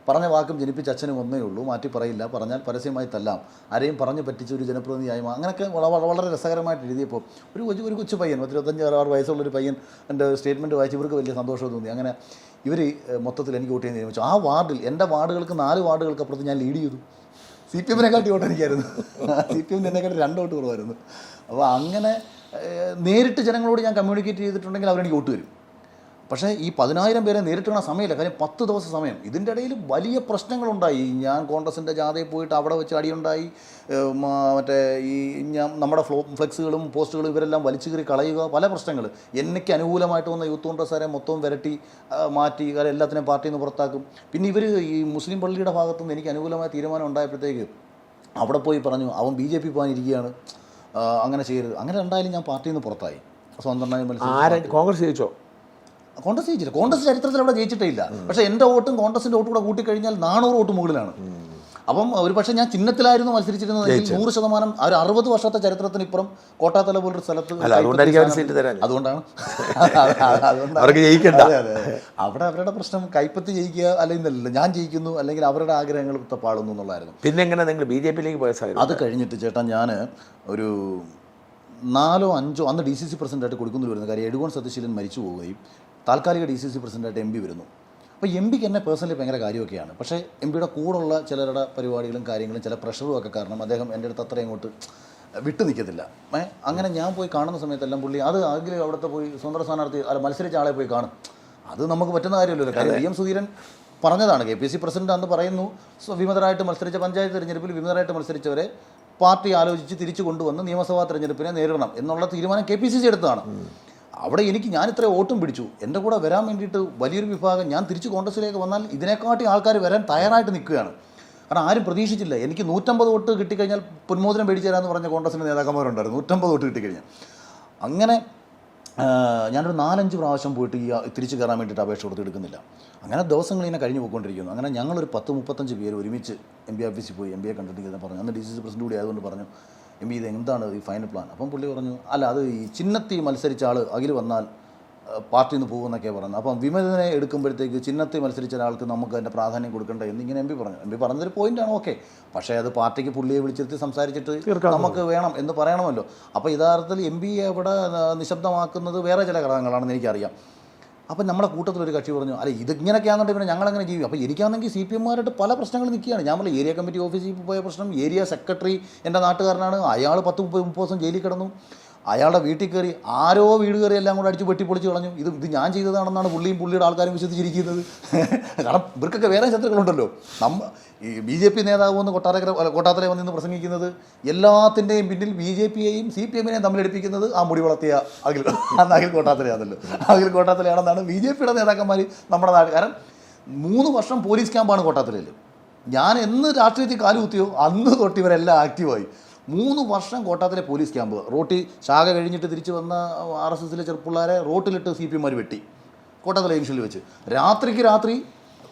പറഞ്ഞ വാക്കും ജനിപ്പിച്ച അച്ഛനും ഒന്നേ ഉള്ളൂ, മാറ്റി പറയില്ല, പറഞ്ഞാൽ പരസ്യമായി തല്ലാം, ആരെയും പറഞ്ഞു പറ്റിച്ച് ഒരു ജനപ്രതിനിധിയായി അങ്ങനെയൊക്കെ വളരെ രസകരമായിട്ട് എഴുതിയപ്പോൾ ഒരു കൊച്ചു പയ്യൻ 25-26 വയസ്സുള്ളൊരു പയ്യൻ എൻ്റെ സ്റ്റേറ്റ്മെൻറ്റ് വായിച്ച് ഇവർക്ക് വലിയ സന്തോഷം തോന്നി. അങ്ങനെ ഇവർ മൊത്തത്തിൽ എനിക്ക് വോട്ട് ചെയ്യാൻ തീരുമാനിച്ചു. ആ വാർഡിൽ എൻ്റെ വാർഡുകൾക്ക് 4 വാർഡുകൾക്ക് അപ്പുറത്ത് ഞാൻ ലീഡ് ചെയ്തു. CPM-നെക്കാട്ടി വോട്ട് എനിക്കായിരുന്നു. CPM-ൻ്റെ എന്നെക്കാട്ടി 2 വോട്ട് കുറവായിരുന്നു. അപ്പോൾ അങ്ങനെ നേരിട്ട് ജനങ്ങളോട് ഞാൻ കമ്മ്യൂണിക്കേറ്റ് ചെയ്തിട്ടുണ്ടെങ്കിൽ അവരെനിക്ക് വോട്ട് വരും. പക്ഷേ ഈ 10,000 പേരെ നേരിട്ട് കാണാൻ സമയമില്ല, കാര്യം 10 ദിവസം സമയം. ഇതിൻ്റെ ഇടയിൽ വലിയ പ്രശ്നങ്ങളുണ്ടായി. ഞാൻ കോൺഗ്രസിൻ്റെ ജാഥയിൽ പോയിട്ട് അവിടെ വെച്ച് അടിയുണ്ടായി. മറ്റേ നമ്മുടെ ഫ്ലെക്സുകളും പോസ്റ്റുകളും ഇവരെല്ലാം വലിച്ചു കീറി കളയുക, പല പ്രശ്നങ്ങൾ. എനിക്ക് അനുകൂലമായിട്ട് വന്ന യൂത്ത് കോൺഗ്രസ്സുകാരെ മൊത്തം വിരട്ടി മാറ്റി, കാര്യം എല്ലാത്തിനെയും പാർട്ടിയിൽ നിന്ന് പുറത്താക്കും. പിന്നെ ഇവർ ഈ മുസ്ലിം പള്ളിയുടെ ഭാഗത്തുനിന്ന് എനിക്ക് അനുകൂലമായ തീരുമാനം ഉണ്ടായപ്പോഴത്തേക്ക് അവിടെ പോയി പറഞ്ഞു അവൻ BJP പോകാനിരിക്കുകയാണ്, അങ്ങനെ ചെയ്യരുത്. അങ്ങനെ ഉണ്ടായാലും ഞാൻ പാർട്ടിയിൽ നിന്ന് പുറത്തായി. സ്വന്തമായി മത്സരിച്ചു. കോൺഗ്രസ് ജയിച്ചോ? കോൺഗ്രസ് ജയിച്ചില്ല. കോൺഗ്രസ് ചരിത്രത്തിൽ അവിടെ ജയിച്ചിട്ടേ ഇല്ല. പക്ഷേ എൻ്റെ വോട്ടും കോൺഗ്രസിൻ്റെ വോട്ടും കൂടെ കൂട്ടിക്കഴിഞ്ഞാൽ 400 വോട്ട് മുകളിലാണ്. അപ്പം ഒരു പക്ഷേ ഞാൻ ചിഹ്നത്തിലായിരുന്നു മത്സരിച്ചിരുന്നത് 100%. ഒരു 60 വർഷത്തെ ചരിത്രത്തിനിപ്പുറം കോട്ടാത്തല പോലൊരു സ്ഥലത്ത് അതുകൊണ്ടാണ് അവിടെ അവരുടെ പ്രശ്നം കൈപ്പത്തി ജയിക്കുക അല്ലെങ്കിൽ ഞാൻ ജയിക്കുന്നു അല്ലെങ്കിൽ അവരുടെ ആഗ്രഹങ്ങൾ പാടുന്നു എന്നുള്ളതായിരുന്നു. പിന്നെ എങ്ങനെ നിങ്ങൾ BJP-യിലേക്ക് പോയ സാഹചര്യം? അത് കഴിഞ്ഞിട്ട് ചേട്ടാ ഞാൻ ഒരു 4-5 അന്ന് DCC പ്രസിഡൻ്റായിട്ട് കൊടുക്കുന്നു വരുന്നത്. കാര്യം എഡുഗോൺ സതീശീലൻ മരിച്ചു പോവുകയും താൽക്കാലിക DCC പ്രസിഡൻ്റായിട്ട് MP വരുന്നു. അപ്പോൾ MPക്ക് എന്നെ പേഴ്സണലി ഭയങ്കര കാര്യമൊക്കെയാണ്. പക്ഷേ MPയുടെ കൂടുള്ള ചിലരുടെ പരിപാടികളും കാര്യങ്ങളും ചില പ്രഷറും ഒക്കെ കാരണം അദ്ദേഹം എൻ്റെ അടുത്ത് അത്രയും അങ്ങോട്ട് വിട്ടു നിൽക്കത്തില്ല. അങ്ങനെ ഞാൻ പോയി കാണുന്ന സമയത്തെല്ലാം പുള്ളി ആരെങ്കിലും അവിടുത്തെ പോയി സ്വതന്ത്ര സ്ഥാനാർത്ഥി മത്സരിച്ച ആളെ പോയി കാണും. അത് നമുക്ക് പറ്റുന്ന കാര്യമല്ലല്ലോ. കാര്യം PM സുധീരൻ പറഞ്ഞതാണ്, KPC പ്രസിഡന്റ് അന്ന് പറയുന്നു, വിമതരായിട്ട് മത്സരിച്ച പഞ്ചായത്ത് തിരഞ്ഞെടുപ്പിൽ വിമതരായിട്ട് മത്സരിച്ചവരെ പാർട്ടി ആലോചിച്ച് തിരിച്ചു കൊണ്ടുവന്ന് നിയമസഭാ തെരഞ്ഞെടുപ്പിനെ നേരിടണം എന്നുള്ള തീരുമാനം KPCC എടുത്തതാണ്. അവിടെ ഞാൻ ഇത്ര വോട്ടും പിടിച്ചു. എൻ്റെ കൂടെ വരാൻ വേണ്ടിയിട്ട് വലിയൊരു വിഭാഗം ഞാൻ തിരിച്ച് കോൺഗ്രസിലേക്ക് വന്നാൽ ഇതിനെക്കാട്ടി ആൾക്കാർ വരാൻ തയ്യാറായിട്ട് നിൽക്കുകയാണ്. കാരണം ആരും പ്രതീക്ഷിച്ചില്ല. എനിക്ക് 150 വോട്ട് കിട്ടിക്കഴിഞ്ഞാൽ പൊന്മോദനം മേടിച്ചു തരാമെന്ന് പറഞ്ഞ കോൺഗ്രസിൻ്റെ നേതാക്കന്മാരുണ്ടായിരുന്നു. 150 വോട്ട് കിട്ടിക്കഴിഞ്ഞാൽ. അങ്ങനെ ഞാനൊരു 4-5 പ്രാവശ്യം പോയിട്ട് തിരിച്ചു കയറാൻ വേണ്ടിയിട്ട് അപേക്ഷ കൊടുത്തെടുക്കുന്നില്ല. അങ്ങനെ ദിവസങ്ങൾ ഇങ്ങനെ കഴിഞ്ഞു പോയിക്കൊണ്ടിരിക്കുന്നു. അങ്ങനെ ഞങ്ങളൊരു 10-35 പേര് ഒരുമിച്ച് MP ഓഫീസിൽ പോയി MPയെ കണ്ടിട്ട് പറഞ്ഞു. അന്ന് DCC പ്രസിഡന്റ് കൂടി ആയതുകൊണ്ട് പറഞ്ഞു, എം പി ഇത് എന്താണ് ഈ ഫൈനൽ പ്ലാൻ? അപ്പം പുള്ളി പറഞ്ഞു, അല്ല അത് ഈ ചിഹ്നത്തിൽ മത്സരിച്ച ആൾ അഖിൽ വന്നാൽ പാർട്ടിയിൽ നിന്ന് പോകുമെന്നൊക്കെ പറഞ്ഞു. അപ്പം വിമതനെ എടുക്കുമ്പോഴത്തേക്ക് ചിഹ്നത്തിൽ മത്സരിച്ച ഒരാൾക്ക് നമുക്ക് അതിൻ്റെ പ്രാധാന്യം കൊടുക്കേണ്ട എന്നിങ്ങനെ എം പി പറഞ്ഞു. എം പി പറഞ്ഞതൊരു പോയിൻ്റാണ്, ഓക്കെ. പക്ഷേ അത് പാർട്ടിക്ക് പുള്ളിയെ വിളിച്ചിരുത്തി സംസാരിച്ചിട്ട് നമുക്ക് വേണം എന്ന് പറയണമല്ലോ. അപ്പോൾ യഥാർത്ഥത്തിൽ എം പിയെ അവിടെ നിശബ്ദമാക്കുന്നത് വേറെ ചില ഘടകങ്ങളാണെന്ന് എനിക്കറിയാം. അപ്പം നമ്മുടെ കൂട്ടത്തിലൊരു കക്ഷി പറഞ്ഞു, അല്ല ഇതിങ്ങനെയൊക്കെയാണെന്നുണ്ടെങ്കിൽ പിന്നെ ഞങ്ങളങ്ങനെ ജീവിക്കും. അപ്പോൾ എനിക്കാണെങ്കിൽ CPM-മാരായിട്ട് പല പ്രശ്നങ്ങൾ നിൽക്കുകയാണ്. ഞാൻ പറഞ്ഞ ഏരിയ കമ്മിറ്റി ഓഫീസിൽ പോയ പ്രശ്നം, ഏരിയ സെക്രട്ടറി എൻ്റെ നാട്ടുകാരനാണ്, അയാൾ 10-30 ദിവസം ജയിലിൽ കിടന്നു. അയാളുടെ വീട്ടിൽ കയറി ആരോ വീട് കയറി എല്ലാം കൂടെ അടിച്ച് വെട്ടിപ്പൊളിച്ച് കളഞ്ഞു. ഇത് ഞാൻ ചെയ്തതാണെന്നാണ് പുള്ളിയുടെ ആൾക്കാരും വിശ്വസിച്ചിരിക്കുന്നത്. കാരണം ഇവർക്കൊക്കെ വേറെ ശത്രുക്കളുണ്ടല്ലോ. ഈ BJP നേതാവ് വന്ന് കോട്ടാത്തല വന്നിന്ന് പ്രസംഗിക്കുന്നത് എല്ലാത്തിൻ്റെയും പിന്നിൽ BJP-യെയും CPM-നെയും തമ്മിലെടുപ്പിക്കുന്നത് ആ മുടി വളർത്തിയ അഖിൽ കോട്ടാത്തലയാണല്ലോ. അഖിൽ കോട്ടാത്തലയാണെന്നാണ് BJP-യുടെ നേതാക്കന്മാർ നമ്മുടെ നാട്ടുകാരൻ. 3 വർഷം പോലീസ് ക്യാമ്പാണ് കോട്ടാത്തലയിൽ. ഞാൻ എന്ന് രാഷ്ട്രീയത്തിൽ കാലുകുത്തിയോ അന്ന് തൊട്ട് ഇവരെല്ലാം ആക്റ്റീവായി. 3 വർഷം കോട്ടാത്തിലെ പോലീസ് ക്യാമ്പ്. റോട്ടിൽ ശാഖ കഴിഞ്ഞിട്ട് തിരിച്ച് വന്ന RSS-ലെ ചെറുപ്പിള്ളാരെ റോട്ടിലിട്ട് CPM-മാർ വെട്ടി, കോട്ടാത്തല ജംഗ്ഷനിൽ വെച്ച്. രാത്രിക്ക് രാത്രി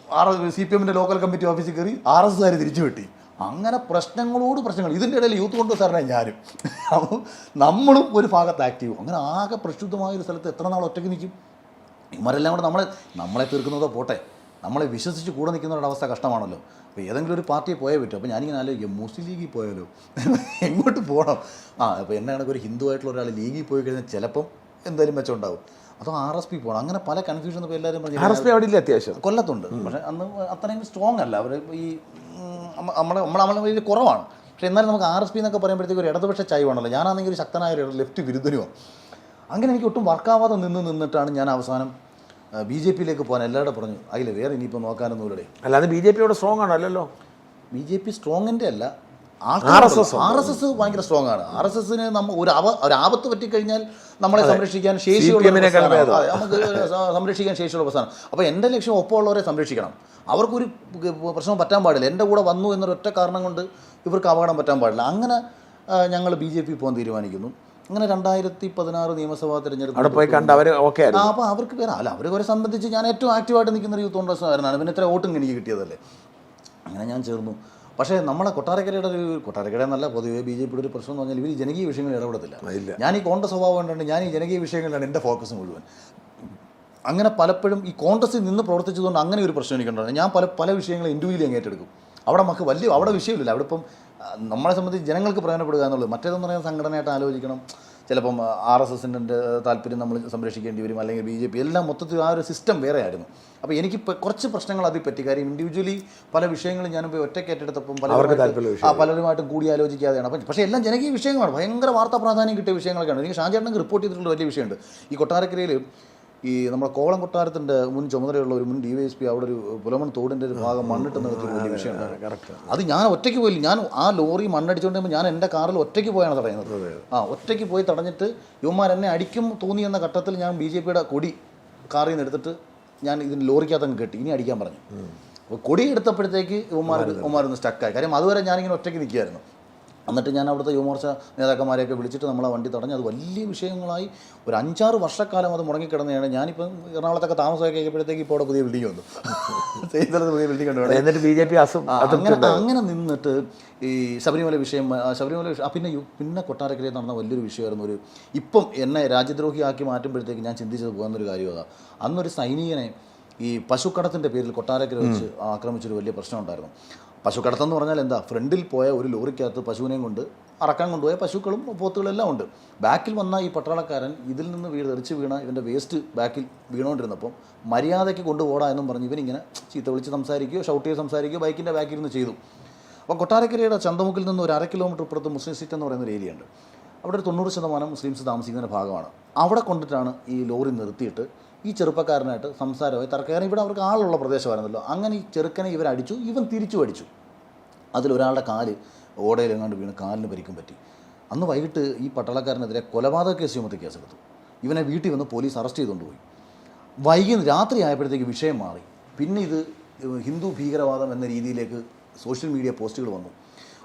CPM-ൻ്റെ ലോക്കൽ കമ്മിറ്റി ഓഫീസിൽ കയറി RSS-കാർ തിരിച്ചു വെട്ടി. അങ്ങനെ പ്രശ്നങ്ങളോട് പ്രശ്നങ്ങൾ. ഇതിൻ്റെ ഇടയിൽ യൂത്ത് കോൺഗ്രസ്സുകാരനെ ഞാനും. അപ്പോൾ നമ്മളും ഒരു ഭാഗത്ത് ആക്റ്റീവ്. അങ്ങനെ ആകെ പ്രക്ഷുബ്ധമായൊരു സ്ഥലത്ത് എത്ര നാൾ ഒറ്റയ്ക്ക് നിൽക്കും? ഇവരെല്ലാം കൂടെ നമ്മളെ തീർക്കുന്നതോ പോട്ടെ, നമ്മളെ വിശ്വസിച്ച് കൂടെ നിൽക്കുന്നവരുടെ അവസ്ഥ കഷ്ടമാണല്ലോ. അപ്പോൾ ഏതെങ്കിലും ഒരു പാർട്ടിയെ പോയേ പറ്റും. അപ്പോൾ ഞാനിങ്ങനെ ആലോചിക്കും, മുസ്ലിം ലീഗിൽ പോയാലോ, എങ്ങോട്ട് പോകണം? അപ്പോൾ എന്നെ കണക്ക് ഒരു ഹിന്ദു ആയിട്ടുള്ള ഒരാൾ ലീഗിൽ പോയി കഴിഞ്ഞാൽ ചിലപ്പം എന്തായാലും മെച്ചം ഉണ്ടാവും. അതോ RSP പോകണം? അങ്ങനെ പല കൺഫ്യൂഷൻ. ഇപ്പോൾ എല്ലാവരും പറഞ്ഞു RSP അവിടെ ഇല്ല, അത്യാവശ്യം കൊല്ലത്തുണ്ട്. പക്ഷേ അന്ന് അത്രയും സ്ട്രോങ് അല്ല അവർ. ഈ നമ്മളെ കുറവാണ്. പക്ഷേ എന്നാലും നമുക്ക് RSP എന്നൊക്കെ പറയുമ്പോഴത്തേക്ക് ഒരു ഇടതുപക്ഷ ചായവാണല്ലോ. ഞാനാണെങ്കിൽ ഒരു ശക്തനായ ഒരു ലെഫ്റ്റ് വിരുദ്ധനുമാണ്. അങ്ങനെ എനിക്ക് ഒട്ടും വർക്കാവാതെ നിന്നിട്ടാണ് ഞാൻ അവസാനം BJP-യിലേക്ക് പോകാൻ എല്ലാവരും പറഞ്ഞു, അതിൽ വേറെ ഇനിയിപ്പോൾ നോക്കാനൊന്നുമില്ലേ. അല്ലാതെ BJP-യോട് സ്ട്രോങ് ആണല്ലോ. BJP സ്ട്രോങ്ങിൻ്റെ അല്ല, RSS ഭയങ്കര സ്ട്രോങ് ആണ്. RSS-ന് ഒരു ആപത്ത് പറ്റിക്കഴിഞ്ഞാൽ നമ്മളെ സംരക്ഷിക്കാൻ ശേഷിയുള്ള നമുക്ക് സംരക്ഷിക്കാൻ ശേഷിയുള്ള പ്രസ്ഥാനം. അപ്പോൾ എൻ്റെ ലക്ഷ്യം ഒപ്പമുള്ളവരെ സംരക്ഷിക്കണം. അവർക്കൊരു പ്രശ്നം പറ്റാൻ പാടില്ല. എൻ്റെ കൂടെ വന്നു എന്നൊരൊറ്റ കാരണം കൊണ്ട് ഇവർക്ക് അപകടം പറ്റാൻ പാടില്ല. അങ്ങനെ ഞങ്ങൾ BJP പോകാൻ തീരുമാനിക്കുന്നു. അങ്ങനെ 2016 നിയമസഭാ തെരഞ്ഞെടുപ്പ് അവിടെ പോയി കണ്ട് അവർ ഓക്കെ. അപ്പോൾ അവർക്ക് പേരാ അല്ല, അവരെ സംബന്ധിച്ച് ഞാൻ ഏറ്റവും ആക്റ്റീവായിട്ട് നിൽക്കുന്ന ഒരു യൂത്ത് കോൺഗ്രസ്സുകാരനാണ്. പിന്നെ ഇത്ര വോട്ടും എനിക്ക് കിട്ടിയതല്ലേ. അങ്ങനെ ഞാൻ ചേർന്നു. പക്ഷേ നമ്മളെ കൊട്ടാരക്കര എന്നല്ല, പൊതുവേ BJP-യുടെ ഒരു പ്രശ്നം എന്ന് പറഞ്ഞാൽ ഇവർ ജനകീയ വിഷയങ്ങളിൽ ഇടപെടത്തില്ല. ഞാൻ ഈ കോൺഗ്രസ് സ്വഭാവം കൊണ്ടുണ്ട് ഞാൻ ഈ ജനകീയ വിഷയങ്ങളിലാണ് എൻ്റെ ഫോക്കസ് മുഴുവൻ. അങ്ങനെ പലപ്പോഴും ഈ കോൺഗ്രസിൽ നിന്ന് പ്രവർത്തിച്ചതുകൊണ്ട് അങ്ങനെ ഒരു പ്രശ്നം എനിക്കുണ്ടായിരുന്നു. ഞാൻ പല വിഷയങ്ങളും ഇൻഡിവിജ്വലി അങ്ങ് ഏറ്റെടുക്കും. അവിടെ നമുക്ക് അവിടെ വിഷയമില്ല. അവിടെ ഇപ്പം നമ്മളെ സംബന്ധിച്ച് ജനങ്ങൾക്ക് പ്രയോജനപ്പെടുക എന്നുള്ളത്. മറ്റേതെന്ന് പറയുന്ന സംഘടനയായിട്ട് ആലോചിക്കണം. ചിലപ്പം RSS-ൻ്റെ താല്പര്യം നമ്മൾ സംരക്ഷിക്കേണ്ടി വരും, അല്ലെങ്കിൽ BJP, എല്ലാം മൊത്തത്തിൽ ആ ഒരു സിസ്റ്റം വേറെ ആയിരുന്നു. അപ്പോൾ എനിക്ക് കുറച്ച് പ്രശ്നങ്ങൾ അതിൽ പറ്റി. കാര്യം ഇൻഡിവിജ്വലി പല വിഷയങ്ങളും ഞാനിപ്പോൾ ഒറ്റയ്ക്ക് ഏറ്റെടുത്തപ്പം പലരുമായിട്ടും കൂടി ആലോചിക്കാതെയാണ്. അപ്പം പക്ഷേ എല്ലാം ജനകീയ വിഷയങ്ങളാണ്, ഭയങ്കര വാർത്താ പ്രാധാന്യം കിട്ടിയ വിഷയങ്ങളൊക്കെയാണ്. എനിക്ക് ഷാജേട്ടനൊക്കെ റിപ്പോർട്ട് ചെയ്തിട്ടുള്ള വലിയ വിഷയമുണ്ട്. ഈ കൊട്ടാരക്കരയിൽ ഈ നമ്മുടെ കോവളം കൊട്ടാരത്തിൻ്റെ മുൻ ചുമതലയുള്ള ഒരു മുൻ DYSP അവിടെ ഒരു പുലമൺ തോടിൻ്റെ ഒരു ഭാഗം മണ്ണിട്ട് നിർത്തിയ വലിയ വിഷയമുണ്ട്. അത് ഞാൻ ഒറ്റയ്ക്ക് പോയില്ല. ഞാൻ ആ ലോറി മണ്ണടിച്ചുകൊണ്ട് ഞാൻ എൻ്റെ കാറിൽ ഒറ്റയ്ക്ക് പോയാണ് തടയുന്നത്. ഒറ്റയ്ക്ക് പോയി തടഞ്ഞിട്ട് ഇവന്മാർ എന്നെ അടിക്കും തോന്നിയെന്ന ഘട്ടത്തിൽ ഞാൻ BJP-യുടെ കൊടി കാറിൽ നിന്ന് എടുത്തിട്ട് ഞാൻ ഇതിന് ലോറിക്കകത്ത് അങ്ങ് കെട്ടി, ഇനി അടിക്കാൻ പറഞ്ഞു. അപ്പോൾ കൊടി എടുത്തപ്പോഴത്തേക്ക് ഇവന്മാരൊന്ന് സ്റ്റക്കായി. കാര്യം അതുവരെ ഞാനിങ്ങനെ ഒറ്റയ്ക്ക് നിൽക്കുകയായിരുന്നു. എന്നിട്ട് ഞാൻ അവിടുത്തെ യുവമോർച്ച നേതാക്കന്മാരെയൊക്കെ വിളിച്ചിട്ട് നമ്മളെ വണ്ടി തടഞ്ഞ് അത് വലിയ വിഷയങ്ങളായി. ഒരു 5-6 വർഷക്കാലം അത് മുടങ്ങിക്കിടന്നതാണ്. ഞാനിപ്പം എറണാകുളത്തൊക്കെ താമസമൊക്കെ കഴിയുമ്പോഴത്തേക്ക് ഇപ്പോൾ അവിടെ പുതിയ ബിൽഡിംഗ് വന്നു, ചെയ്തത് പുതിയ ബിൽഡിംഗ് ഉണ്ട്. എന്നിട്ട് BJP അങ്ങനെ നിന്നിട്ട് ഈ ശബരിമല വിഷയം പിന്നെ കൊട്ടാരക്കരയിൽ നടന്ന വലിയൊരു വിഷയമായിരുന്നു. ഇപ്പം എന്നെ രാജ്യദ്രോഹിയാക്കി മാറ്റുമ്പോഴത്തേക്ക് ഞാൻ ചിന്തിച്ചത് പോകുന്നൊരു കാര്യം അതാണ്. അന്നൊരു സൈനികനെ ഈ പശുക്കടത്തിൻ്റെ പേരിൽ കൊട്ടാരക്കര വെച്ച് ആക്രമിച്ചൊരു വലിയ പ്രശ്നം ഉണ്ടായിരുന്നു. പശുക്കടത്തെന്ന് പറഞ്ഞാൽ എന്താ, ഫ്രണ്ടിൽ പോയ ഒരു ലോറിക്കകത്ത് പശുവിനെയും കൊണ്ട് അറക്കാൻ കൊണ്ടുപോയ പശുക്കളും പോത്തുകളെല്ലാം ഉണ്ട്. ബാക്കിൽ വന്ന ഈ പട്ടാളക്കാരൻ ഇതിൽ നിന്ന് തെറിച്ച് വീണ ഇവൻ്റെ വേസ്റ്റ് ബാക്കിൽ വീണുകൊണ്ടിരുന്നപ്പം മര്യാദയ്ക്ക് കൊണ്ടുപോടാ എന്നും പറഞ്ഞ് ഇവനിങ്ങനെ ചീത്ത വിളിച്ച് സംസാരിക്കുകയോ ഷൗട്ട് ചെയ്ത് സംസാരിക്കുകയോ ബൈക്കിൻ്റെ ബാക്കിൽ നിന്ന് ചെയ്തു. അപ്പോൾ കൊട്ടാരക്കരയുടെ ചന്തമുക്കിൽ നിന്ന് ഒരു 1/2 കിലോമീറ്റർ ഇപ്പുറത്ത് മുസ്ലിം സിറ്റി എന്ന് പറയുന്ന ഒരു ഏരിയ ഉണ്ട്. അവിടെ ഒരു 90% മുസ്ലിംസ് താമസിക്കുന്ന ഭാഗമാണ്. അവിടെ കൊണ്ടിട്ടാണ് ഈ ലോറി നിർത്തിയിട്ട് ഈ ചെറുപ്പക്കാരനായിട്ട് സംസാരമായി തർക്കം. ഇവിടെ അവർക്ക് ആളുള്ള പ്രദേശമായിരുന്നല്ലോ. അങ്ങനെ ഈ ചെറുക്കനെ ഇവരടിച്ചു, ഇവൻ തിരിച്ചു അടിച്ചു. അതിലൊരാളുടെ കാല് ഓടയിലെങ്ങാണ്ട് വീണ് കാലിന് പരിക്കും പറ്റി. അന്ന് വൈകിട്ട് ഈ പട്ടാളക്കാരനെതിരെ കൊലപാതക കേസ് ചുമത്തി കേസെടുത്തു. ഇവനെ വീട്ടിൽ വന്ന് പോലീസ് അറസ്റ്റ് ചെയ്തുകൊണ്ടുപോയി. രാത്രി ആയപ്പോഴത്തേക്ക് വിഷയം മാറി. പിന്നെ ഇത് ഹിന്ദു ഭീകരവാദം എന്ന രീതിയിലേക്ക് സോഷ്യൽ മീഡിയ പോസ്റ്റുകൾ വന്നു.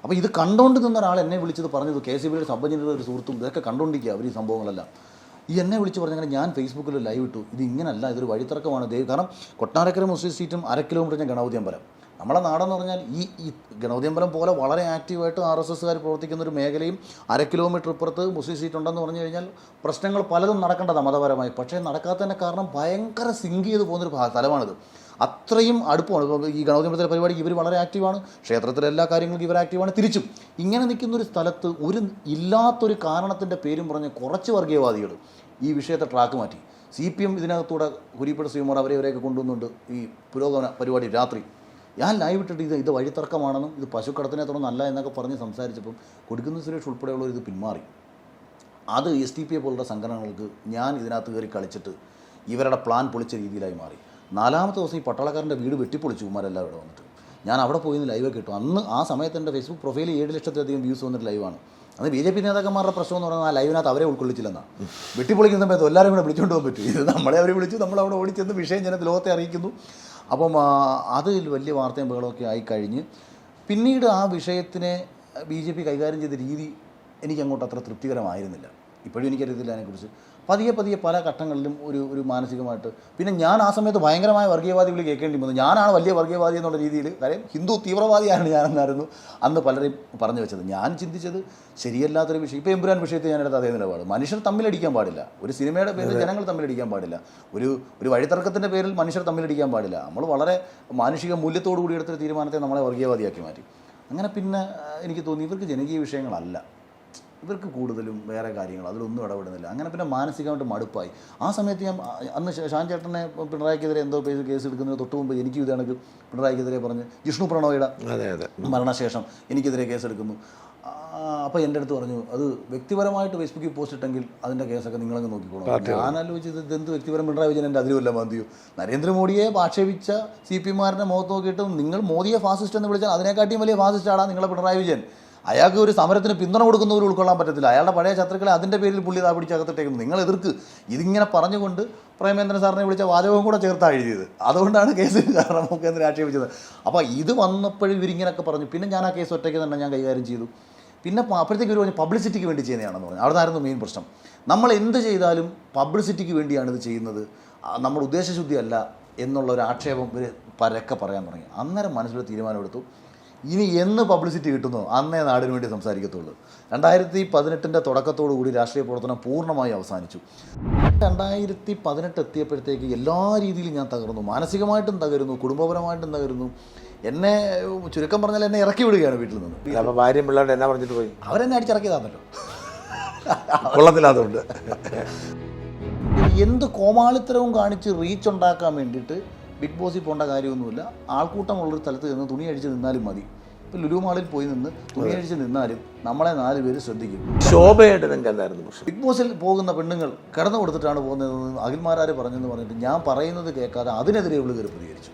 അപ്പോൾ ഇത് കണ്ടുകൊണ്ട് നിന്ന ഒരാൾ എന്നെ വിളിച്ചത് പറഞ്ഞത് KCB-യുടെ സബ് എഞ്ചിനീയർ ഒരു സുഹൃത്തും ഇതൊക്കെ കണ്ടുകൊണ്ടിരിക്കുക അവർ ഈ സംഭവങ്ങളെല്ലാം. ഈ എന്നെ വിളിച്ച് പറഞ്ഞങ്ങനെ ഞാൻ ഫേസ്ബുക്കിൽ ലൈവ് ഇട്ടു, ഇത് ഇങ്ങനല്ല, ഇതൊരു വഴിത്തർക്കമാണ്. കാരണം കൊട്ടാരക്കര മുസ്ലിം സീറ്റും 1/2 കിലോമീറ്റർ ഞാൻ ഗണപതി അമ്പലം, നമ്മളെ നാടെന്ന് പറഞ്ഞാൽ ഈ ഗണപതിയമ്പലം പോലെ വളരെ ആക്റ്റീവായിട്ട് RSSകാർ പ്രവർത്തിക്കുന്ന ഒരു മേഖലയും 1/2 കിലോമീറ്റർ ഇപ്പുറത്ത് മുസ്ലിം സീറ്റ് ഉണ്ടെന്ന് പറഞ്ഞു കഴിഞ്ഞാൽ പ്രശ്നങ്ങൾ പലതും നടക്കേണ്ടതാണ് മതപരമായി. പക്ഷേ നടക്കാത്തതിൻ്റെ കാരണം ഭയങ്കര സിങ്ക് ചെയ്ത് പോകുന്നൊരു സ്ഥലമാണിത്. അത്രയും അടുപ്പമാണ്. ഇപ്പോൾ ഈ ഗണപതിയമ്പലത്തിലെ പരിപാടിക്ക് ഇവർ വളരെ ആക്റ്റീവാണ്, ക്ഷേത്രത്തിലെ എല്ലാ കാര്യങ്ങൾക്കും ഇവർ ആക്റ്റീവാണ്. തിരിച്ചും ഇങ്ങനെ നിൽക്കുന്നൊരു സ്ഥലത്ത് ഇല്ലാത്തൊരു കാരണത്തിൻ്റെ പേരും പറഞ്ഞ് കുറച്ച് വർഗീയവാദികൾ ഈ വിഷയത്തെ ട്രാക്ക് മാറ്റി. CPM ഇതിനകത്തൂടെ കുരിപ്പട ശ്രീകുമാർ അവരെയൊക്കെ കൊണ്ടുവന്നുണ്ട് ഈ പുരോഗമന പരിപാടി രാത്രി. ഞാൻ ലൈവ് ഇട്ടിട്ട് ഇത് വഴിത്തർക്കമാണെന്നും ഇത് പശുക്കടത്തിനെ തുടർന്നല്ല എന്നൊക്കെ പറഞ്ഞ് സംസാരിച്ചപ്പം കൊടുക്കുന്ന സുരേഷ് ഉൾപ്പെടെയുള്ളവർ ഇത് പിന്മാറി. അത് STPA പോലുള്ള സംഘടനകൾക്ക് ഞാൻ ഇതിനകത്ത് കയറി കളിച്ചിട്ട് ഇവരുടെ പ്ലാൻ പൊളിച്ച രീതിയിലായി മാറി. 4ാമത്തെ ദിവസം ഈ പട്ടാളക്കാരൻ്റെ വീട് വെട്ടിപ്പൊളിച്ചു കുമാരെല്ലാവരും വന്നിട്ട്. ഞാൻ അവിടെ പോയി ലൈവൊക്കെ ഇട്ടു. അന്ന് ആ സമയത്ത് എൻ്റെ ഫേസ്ബുക്ക് പ്രൊഫൈലിൽ 7 ലക്ഷത്തിലധികം വ്യൂസ് വന്നിട്ട് ലൈവാണ്. അന്ന് BJP നേതാക്കന്മാരുടെ പ്രശ്നം എന്ന് പറഞ്ഞാൽ ആ ലൈവിനകത്ത് അവരെ ഉൾക്കൊള്ളിച്ചില്ലെന്നാണ്. വെട്ടിപ്പൊളിക്കുന്ന സമയത്ത് എല്ലാവരും കൂടെ വിളിച്ചുകൊണ്ട് പോകാൻ പറ്റും. ഇത് നമ്മളെ അവർ വിളിച്ചു, നമ്മളവിടെ ഓടിച്ചെന്ന് വിഷയം ജനത്തിൽ ലോകത്തെ അറിയിക്കുന്നു. അപ്പം അതിൽ വലിയ വാർത്തയും ബഹളമൊക്കെ ആയിക്കഴിഞ്ഞ് പിന്നീട് ആ വിഷയത്തിനെ BJP കൈകാര്യം ചെയ്ത രീതി എനിക്കങ്ങോട്ട് അത്ര തൃപ്തികരമായിരുന്നില്ല. ഇപ്പോഴും എനിക്കറിയത്തില്ല അതിനെക്കുറിച്ച്. പതിയെ പല ഘട്ടങ്ങളിലും ഒരു മാനസികമായിട്ട് പിന്നെ ഞാൻ ആ സമയത്ത് ഭയങ്കരമായ വർഗീയവാദികൾ കേൾക്കേണ്ടി വന്നു. ഞാനാണ് വലിയ വർഗീയവാദി എന്നുള്ള രീതിയിൽ, കാര്യം ഹിന്ദു തീവ്രവാദിയാണ് ഞാനെന്നായിരുന്നു അന്ന് പലരെയും പറഞ്ഞു വെച്ചത്. ഞാൻ ചിന്തിച്ചത് ശരിയല്ലാത്തൊരു വിഷയം. ഇപ്പോൾ എമ്പുരാൻ വിഷയത്തിൽ ഞാനെടുത്ത അതേ നിലപാട്. മനുഷ്യർ തമ്മിലടിക്കാൻ പാടില്ല. ഒരു സിനിമയുടെ പേരിൽ ജനങ്ങൾ തമ്മിലടിക്കാൻ പാടില്ല. ഒരു വഴിത്തർക്കത്തിൻ്റെ പേരിൽ മനുഷ്യർ തമ്മിലടിക്കാൻ പാടില്ല. നമ്മൾ വളരെ മാനുഷിക മൂല്യത്തോടു കൂടി എടുത്തൊരു തീരുമാനത്തെ നമ്മളെ വർഗീയവാദിയാക്കി മാറ്റി. അങ്ങനെ പിന്നെ എനിക്ക് തോന്നി ഇവർക്ക് ജനകീയ വിഷയങ്ങളല്ല, ഇവർക്ക് കൂടുതലും വേറെ കാര്യങ്ങൾ, അതിലൊന്നും ഇടപെടുന്നില്ല. അങ്ങനെ പിന്നെ മാനസികമായിട്ട് മടുപ്പായി. ആ സമയത്ത് ഞാൻ അന്ന് ഷാൻ ചേട്ടനെ പിണറായിക്കെതിരെ എന്തോ കേസ് എടുക്കുന്നതിന് തൊട്ട് മുമ്പ് എനിക്കും ഇതാണെങ്കിൽ പിണറായിക്കെതിരെ പറഞ്ഞ് ജിഷ്ണു പ്രണോയുടെ മരണശേഷം എനിക്കെതിരെ കേസെടുക്കുന്നു. അപ്പോൾ എൻ്റെ അടുത്ത് പറഞ്ഞു അത് വ്യക്തിപരമായിട്ട് ഫേസ്ബുക്കിൽ പോസ്റ്റ് ഇട്ടെങ്കിൽ അതിൻ്റെ കേസൊക്കെ നിങ്ങളങ്ങ് നോക്കിക്കോളൂ. ഞാൻ ആലോചിച്ചത് ഇതെന്ത് വ്യക്തിപരം, പിണറായി വിജയൻ എൻ്റെ അതിരുമല്ല മാന്തിയോ. നരേന്ദ്രമോദിയെ ആക്ഷേപിച്ച CPMമാരുടെ മുഖത്ത് നോക്കിയിട്ട് നിങ്ങൾ മോദിയെ ഫാസിസ്റ്റ് എന്ന് വിളിച്ചാൽ അതിനെക്കാട്ടിയും വലിയ ഫാസിസ്റ്റാണ് നിങ്ങളെ പിണറായി വിജയൻ. അയാൾക്ക് ഒരു സമരത്തിന് പിന്തുണ കൊടുക്കുന്നവർ ഉൾക്കൊള്ളാൻ പറ്റത്തില്ല. അയാളുടെ പഴയ ശത്രുക്കളെ അതിൻ്റെ പേരിൽ പുള്ളി പിടിച്ചകത്തിട്ടേക്കുന്നു. നിങ്ങൾ എതിർക്ക്. ഇതിങ്ങനെ പറഞ്ഞുകൊണ്ട് പ്രേമേന്ദ്രൻ സാറിനെ വിളിച്ച വാചകവും കൂടെ ചേർത്താണ് എഴുതിയത്. അതുകൊണ്ടാണ് കേസിന് കാരണം മുഖ്യമന്ത്രി ആക്ഷേപിച്ചത്. അപ്പോൾ ഇത് വന്നപ്പോഴും ഇവരിങ്ങനെയൊക്കെ പറഞ്ഞു. പിന്നെ ഞാൻ ആ കേസ് ഒറ്റയ്ക്ക് തന്നെ ഞാൻ കൈകാര്യം ചെയ്തു. പിന്നെ അപ്പോഴത്തേക്ക് ഒരു പബ്ലിസിറ്റിക്ക് വേണ്ടി ചെയ്യുന്നതാണെന്ന് പറഞ്ഞു. അവിടെ നിന്നായിരുന്നു മെയിൻ പ്രശ്നം. നമ്മൾ എന്ത് ചെയ്താലും പബ്ലിസിറ്റിക്ക് വേണ്ടിയാണ് ഇത് ചെയ്യുന്നത്, നമ്മുടെ ഉദ്ദേശശുദ്ധിയല്ല എന്നുള്ള ഒരു ആക്ഷേപം ഇവർ പരക്കെ പറയാൻ തുടങ്ങി. അന്നേരം മനസ്സിലൊരു തീരുമാനമെടുത്തു, ഇനി എന്ന് പബ്ലിസിറ്റി കിട്ടുന്നോ അന്നേ നാടിന് വേണ്ടി സംസാരിക്കത്തുള്ളൂ. 2018 തുടക്കത്തോടു കൂടി രാഷ്ട്രീയ പ്രവർത്തനം പൂർണ്ണമായി അവസാനിച്ചു. 2018 എത്തിയപ്പോഴത്തേക്ക് എല്ലാ രീതിയിലും ഞാൻ തകർന്നു. മാനസികമായിട്ടും തകരുന്നു, കുടുംബപരമായിട്ടും തകരുന്നു. എന്നെ ചുരുക്കം പറഞ്ഞാൽ എന്നെ ഇറക്കി വിടുകയാണ് വീട്ടിൽ നിന്ന്. അപ്പോൾ ഭാര്യയും പിള്ളേരുടെ എന്നാ പറഞ്ഞിട്ട് പോയി? അവരെന്നെ അടിച്ചിറക്കിയതാണല്ലോ. കൊള്ളത്തില്ലാതുകൊണ്ട് എന്ത് കോമാളിത്തരവും കാണിച്ച് റീച്ച് ഉണ്ടാക്കാൻ വേണ്ടിയിട്ട് ബിഗ് ബോസിൽ പോകേണ്ട കാര്യമൊന്നുമില്ല. ആൾക്കൂട്ടമുള്ളൊരു സ്ഥലത്ത് നിന്ന് തുണി അഴിച്ച് നിന്നാലും മതി. ഇപ്പോൾ ലുലു മാളിൽ പോയി നിന്ന് തുണി അഴിച്ച് നിന്നാലും നമ്മളെ 4 പേര് ശ്രദ്ധിക്കും. ശോഭയായിട്ട് നിങ്ങൾക്ക് എന്തായിരുന്നു പ്രശ്നം? ബിഗ് ബോസിൽ പോകുന്ന പെണ്ണുങ്ങൾ കിടന്നു കൊടുത്തിട്ടാണ് പോകുന്നതെന്ന് അഖിൽമാരാർ പറഞ്ഞെന്ന് പറഞ്ഞിട്ട് ഞാൻ പറയുന്നത് കേൾക്കാതെ അതിനെതിരെ ഉള്ളു കയറി പ്രതികരിച്ചു.